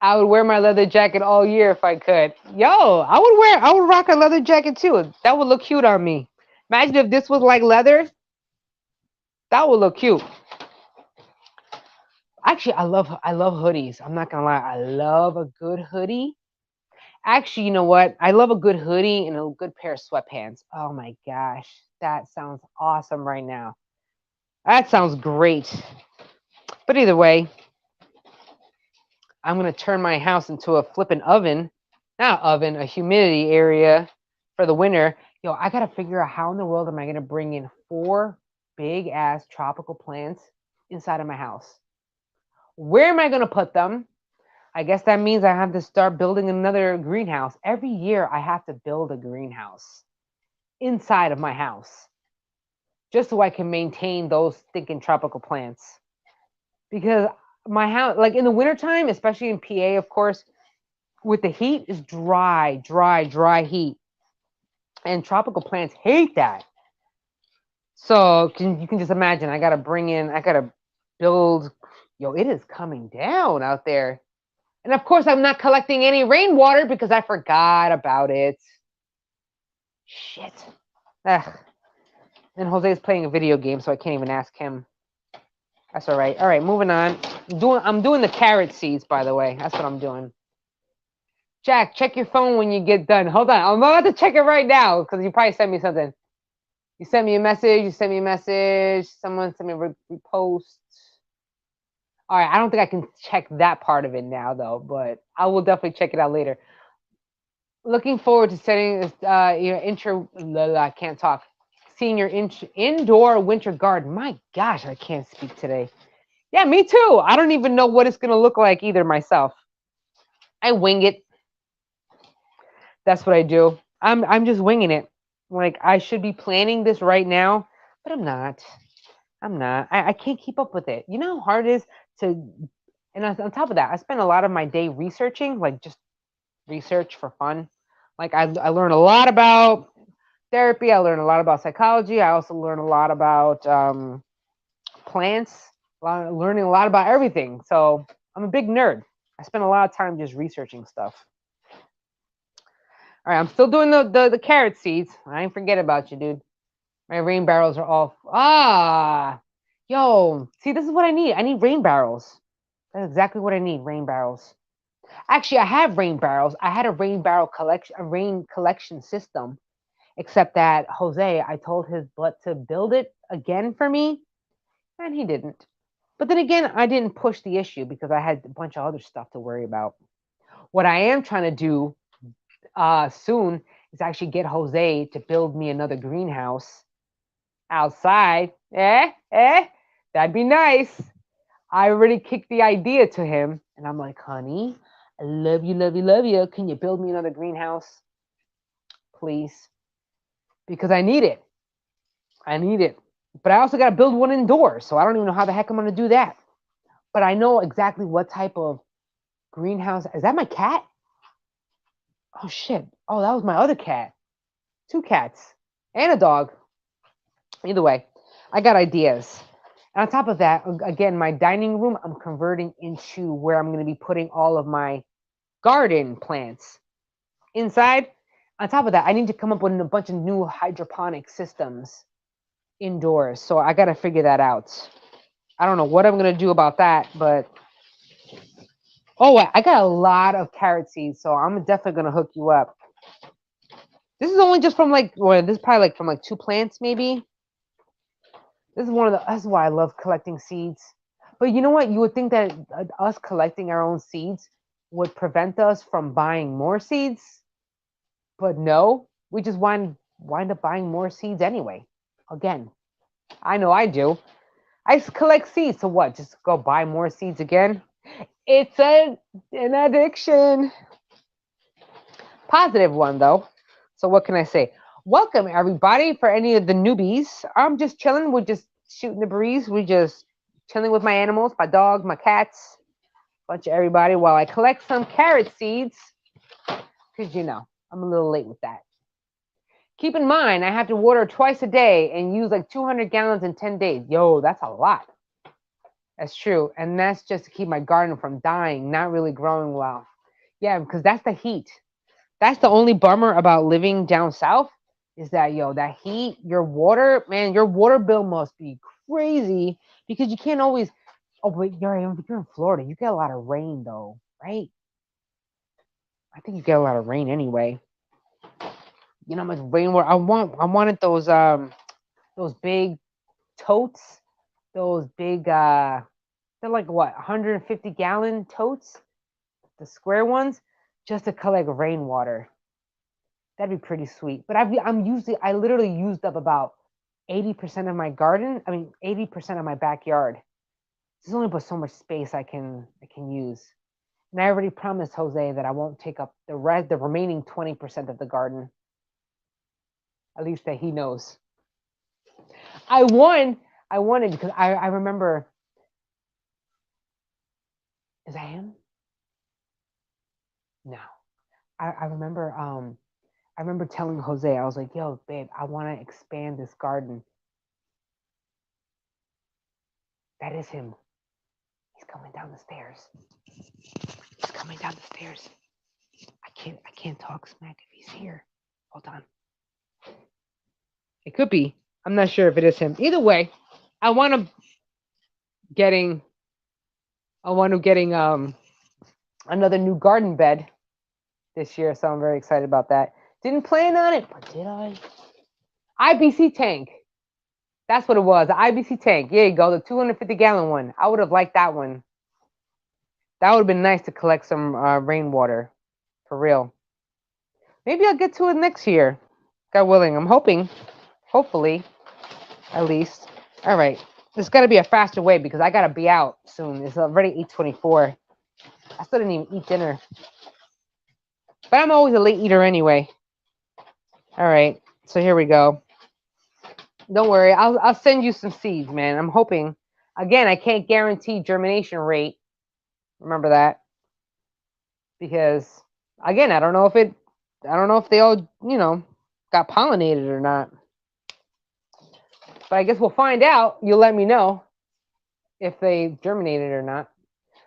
I would wear my leather jacket all year if I could. Yo, I would rock a leather jacket too. That would look cute on me. Imagine if this was like leather. That would look cute. Actually, I love hoodies. I'm not gonna lie. I love a good hoodie. Actually, you know what? I love a good hoodie and a good pair of sweatpants. Oh my gosh, that sounds awesome right now. That sounds great. But either way, I'm gonna turn my house into a flippin' oven. Not oven, a humidity area for the winter. Yo, I gotta figure out how in the world am I gonna bring in 4 big ass tropical plants inside of my house. Where am I gonna put them? I guess that means I have to start building another greenhouse. Every year I have to build a greenhouse inside of my house just so I can maintain those stinking tropical plants. Because my house, like in the wintertime, especially in PA, of course, with the heat, is dry heat. And tropical plants hate that. So you can just imagine, I gotta build, yo, it is coming down out there. And of course, I'm not collecting any rainwater because I forgot about it. Shit. Ugh. And Jose's playing a video game, so I can't even ask him. That's all right. All right, moving on. I'm doing the carrot seeds, by the way. That's what I'm doing. Jack, check your phone when you get done. Hold on. I'm about to check it right now because you probably sent me something. You sent me a message. Someone sent me a repost. All right, I don't think I can check that part of it now, though, but I will definitely check it out later. Looking forward to setting this, I can't talk. Seeing your indoor winter garden. My gosh, I can't speak today. Yeah, me too. I don't even know what it's going to look like either myself. I wing it. That's what I do. I'm just winging it. Like I should be planning this right now, but I'm not. I can't keep up with it. You know how hard it is to, and on top of that, I spend a lot of my day researching, like just research for fun. Like I learn a lot about therapy. I learn a lot about psychology. I also learn a lot about plants. Learning a lot about everything. So I'm a big nerd. I spend a lot of time just researching stuff. All right, I'm still doing the carrot seeds. I ain't forget about you, dude. My rain barrels are all yo. See, this is what I need. I need rain barrels. That's exactly what I need. Rain barrels. Actually, I have rain barrels. I had a rain barrel collection, a rain collection system. Except that Jose, I told his butt to build it again for me, and he didn't. But then again, I didn't push the issue because I had a bunch of other stuff to worry about. What I am trying to do soon is actually get Jose to build me another greenhouse outside. That'd be nice. I already kicked the idea to him, and I'm like, honey, I love you, love you, love you. Can you build me another greenhouse, please? Because I need it. I need it. But I also got to build one indoors, so I don't even know how the heck I'm going to do that. But I know exactly what type of greenhouse. Is that my cat? Oh, shit. Oh, that was my other cat. 2 cats and a dog. Either way, I got ideas. And on top of that, again, my dining room, I'm converting into where I'm going to be putting all of my garden plants. Inside, on top of that, I need to come up with a bunch of new hydroponic systems indoors. So I got to figure that out. I don't know what I'm going to do about that, but oh, I got a lot of carrot seeds, so I'm definitely going to hook you up. This is only just from this is probably like from like 2 plants maybe. This is that's why I love collecting seeds. But you know what? You would think that us collecting our own seeds would prevent us from buying more seeds. But no, we just wind up buying more seeds anyway. Again, I know I do. I collect seeds, so what? Just go buy more seeds again? It's an addiction. Positive one, though. So what can I say? Welcome, everybody, for any of the newbies. I'm just chilling. We're just shooting the breeze. We're just chilling with my animals, my dog, my cats, a bunch of everybody while I collect some carrot seeds. Because, I'm a little late with that. Keep in mind, I have to water twice a day and use like 200 gallons in 10 days. Yo, that's a lot. That's true. And that's just to keep my garden from dying, not really growing well. Yeah, because that's the heat. That's the only bummer about living down south is that, that heat, your water bill must be crazy because you can't always. Oh, but you're in Florida. You get a lot of rain, though, right? I think you get a lot of rain anyway. You know how much rainwater I wanted those big totes, those big they're like what 150-gallon totes, the square ones, just to collect rainwater. That'd be pretty sweet. But I literally used up about 80% of my garden. I mean, 80% of my backyard. There's only but so much space I can use. And I already promised Jose that I won't take up the remaining 20% of the garden. At least that he knows. I wanted because I remember. Is that him? No. I remember I remember telling Jose, I was like, yo, babe, I want to expand this garden. That is him. He's coming down the stairs. He's coming down the stairs. I can't talk smack if he's here. Hold on. It could be. I'm not sure if it is him. Either way, I want to getting another new garden bed this year, so I'm very excited about that. Didn't plan on it, but did I? IBC tank. That's what it was. The IBC tank. There you go. The 250-gallon one. I would have liked that one. That would have been nice to collect some rainwater. For real. Maybe I'll get to it next year. God willing. I'm hoping. Hopefully. At least. All right. There's got to be a faster way because I got to be out soon. It's already 8:24. I still didn't even eat dinner. But I'm always a late eater anyway. All right. So here we go. Don't worry. I'll send you some seeds, man. I'm hoping. Again, I can't guarantee germination rate. Remember that. Because again, I don't know if they all, got pollinated or not. But I guess we'll find out. You'll let me know if they germinated or not.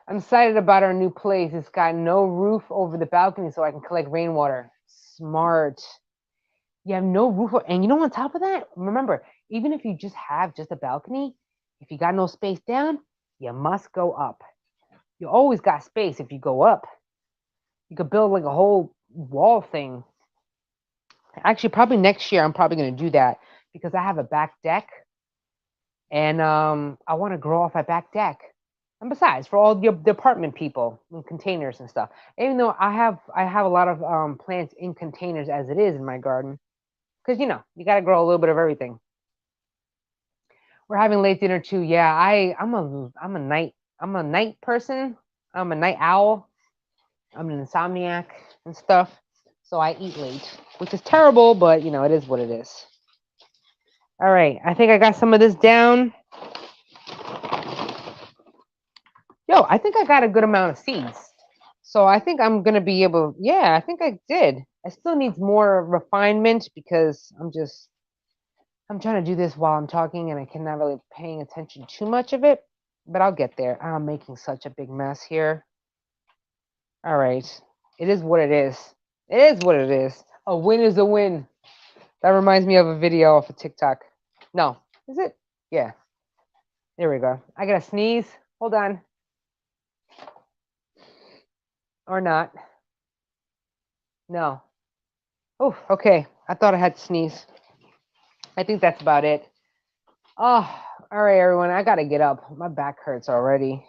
I'm excited about our new place. It's got no roof over the balcony so I can collect rainwater. Smart. You have no roof, and you know, on top of that, remember, even if you just have just a balcony, if you got no space down, you must go up. You always got space if you go up. You could build like a whole wall thing. Actually, probably next year, I'm probably going to do that because I have a back deck, and I want to grow off my back deck. And besides, for all the apartment people and containers and stuff, even though I have a lot of plants in containers as it is in my garden, because you got to grow a little bit of everything. We're having late dinner too. Yeah, I'm a night person. I'm a night owl. I'm an insomniac and stuff. So I eat late, which is terrible, but it is what it is. All right, I think I got some of this down. Yo, I think I got a good amount of seeds. So I think I'm gonna be able. Yeah, I think I did. I still need more refinement because I'm trying to do this while I'm talking and I cannot really paying attention too much of it, but I'll get there. I'm making such a big mess here. All right. It is what it is. It is what it is. A win is a win. That reminds me of a video off of TikTok. No. Is it? Yeah. There we go. I gotta sneeze. Hold on. Or not. No. Oh, okay. I thought I had to sneeze. I think that's about it. Oh, all right, everyone. I gotta get up. My back hurts already.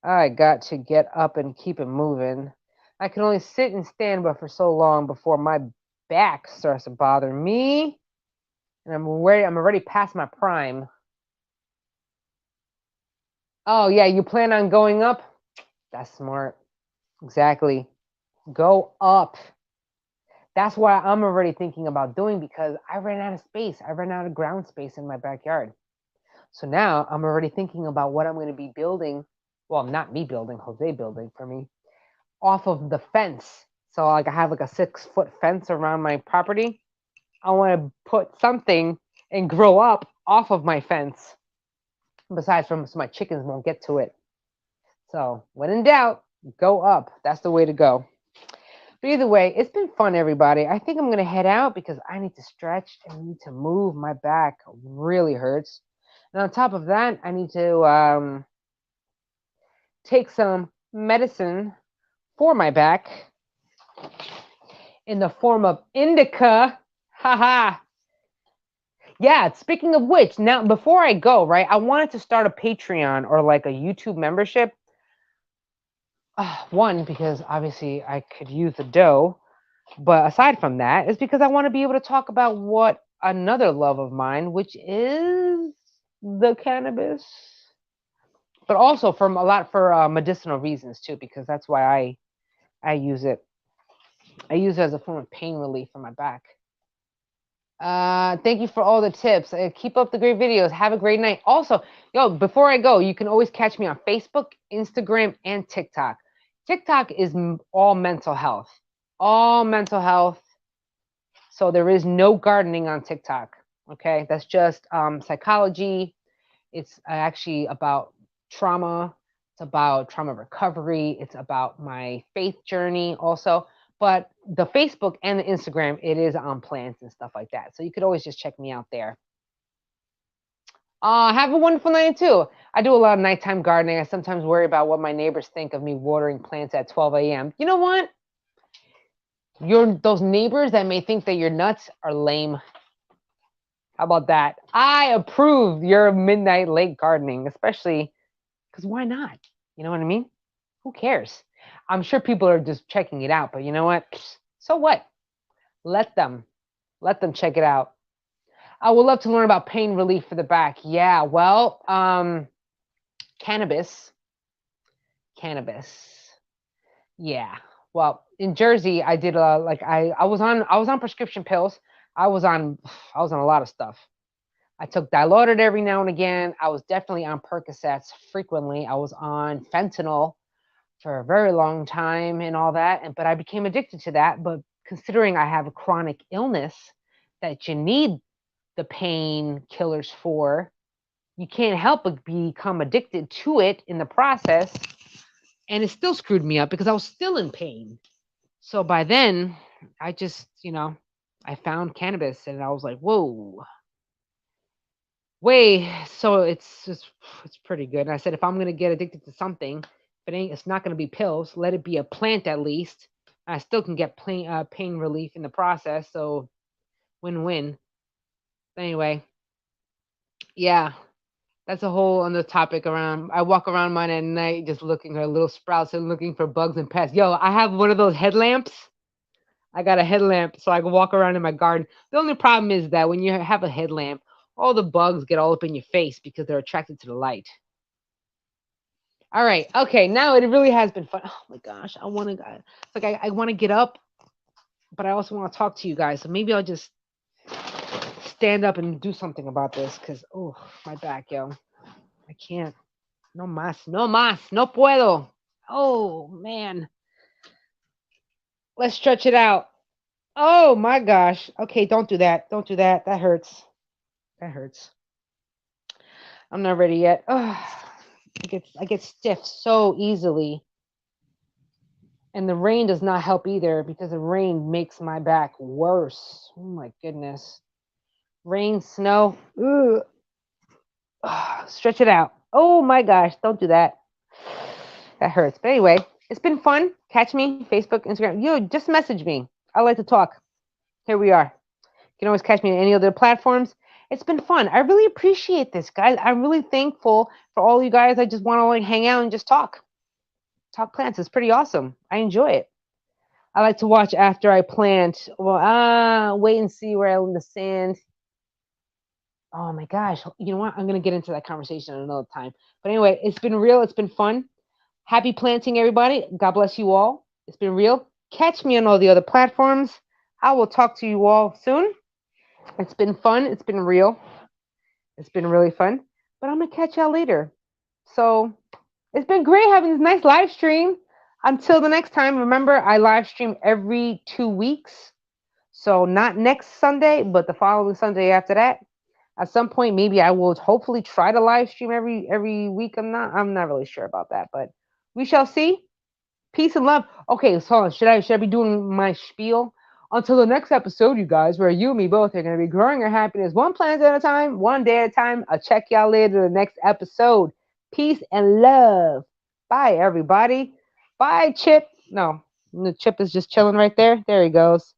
I got to get up and keep it moving. I can only sit and stand but for so long before my back starts to bother me. And I'm already past my prime. Oh yeah, you plan on going up? That's smart. Exactly. Go up. That's what I'm already thinking about doing because I ran out of space. I ran out of ground space in my backyard. So now I'm already thinking about what I'm going to be building. Well, not me building, Jose building for me. Off of the fence. So like I have like a 6-foot fence around my property. I want to put something and grow up off of my fence. Besides from so my chickens won't get to it. So when in doubt, go up. That's the way to go. But either way, it's been fun, everybody. I think I'm going to head out because I need to stretch and need to move. My back really hurts. And on top of that, I need to take some medicine for my back in the form of indica. Haha. Yeah, speaking of which, now before I go, right, I wanted to start a Patreon or like a YouTube membership. One, because obviously I could use the dough. But aside from that, it's because I want to be able to talk about what another love of mine, which is the cannabis. But also for medicinal reasons too, because that's why I use it. I use it as a form of pain relief for my back. Thank you for all the tips. Keep up the great videos. Have a great night. Also, before I go, you can always catch me on Facebook, Instagram, and TikTok. TikTok is all mental health. All mental health. So there is no gardening on TikTok. Okay, that's just psychology. It's actually about trauma. It's about trauma recovery. It's about my faith journey also. But the Facebook and the Instagram, it is on plants and stuff like that. So you could always just check me out there. Have a wonderful night too. I do a lot of nighttime gardening. I sometimes worry about what my neighbors think of me watering plants at 12 a.m. You know what? Those neighbors that may think that you're nuts are lame. How about that? I approve your midnight late gardening, especially because why not? You know what I mean? Who cares? I'm sure people are just checking it out, but you know what? So what? Let them check it out. I would love to learn about pain relief for the back. Yeah, well, cannabis. Yeah. Well, in Jersey, I did I was on prescription pills. I was on a lot of stuff. I took Dilaudid every now and again. I was definitely on Percocets frequently. I was on fentanyl for a very long time and all that. But I became addicted to that. But considering I have a chronic illness that you need the pain killers for, you can't help but become addicted to it in the process. And it still screwed me up because I was still in pain. So by then, I just, I found cannabis and I was like, whoa, way. So it's pretty good. And I said, if I'm gonna get addicted to something, if it ain't, it's not gonna be pills. Let it be a plant at least. I still can get pain relief in the process. So win-win. Anyway, yeah, that's a whole other topic around. I walk around mine at night just looking for little sprouts and looking for bugs and pests. Yo, I have one of those headlamps. I got a headlamp so I can walk around in my garden. The only problem is that when you have a headlamp, all the bugs get all up in your face because they're attracted to the light. All right. Okay. Now it really has been fun. Oh my gosh. I want to, it's like I want to get up, but I also want to talk to you guys. So maybe I'll just stand up and do something about this because, oh, my back, yo. I can't. No más. No más. No puedo. Oh, man. Let's stretch it out. Oh my gosh. Okay. Don't do that. Don't do that. That hurts. That hurts. I'm not ready yet. Ugh. I get stiff so easily. And the rain does not help either because the rain makes my back worse. Oh my goodness. Rain, snow. Ugh. Stretch it out. Oh my gosh, don't do that. That hurts. But anyway, it's been fun. Catch me, Facebook, Instagram. You just message me. I like to talk. Here we are. You can always catch me on any other platforms. It's been fun. I really appreciate this, guys. I'm really thankful for all you guys. I just want to like hang out and just talk plants. It's pretty awesome. I enjoy it. I like to watch after I plant. Well, wait and see where I in the sand. Oh my gosh. You know what? I'm gonna get into that conversation another time. But anyway, it's been real. It's been fun. Happy planting, everybody. God bless you all. It's been real. Catch me on all the other platforms. I will talk to you all soon. It's been fun. It's been real. It's been really fun. But I'm gonna catch y'all later. So it's been great having this nice live stream. Until the next time, remember I live stream every 2 weeks. So not next Sunday, but the following Sunday after that. At some point, maybe I will hopefully try to live stream every week. I'm not really sure about that, but we shall see. Peace and love. Okay, so hold on. Should I be doing my spiel? Until the next episode, you guys, where you and me both are going to be growing our happiness one planet at a time, one day at a time. I'll check y'all later in the next episode. Peace and love. Bye, everybody. Bye, Chip. No, the Chip is just chilling right there. There he goes.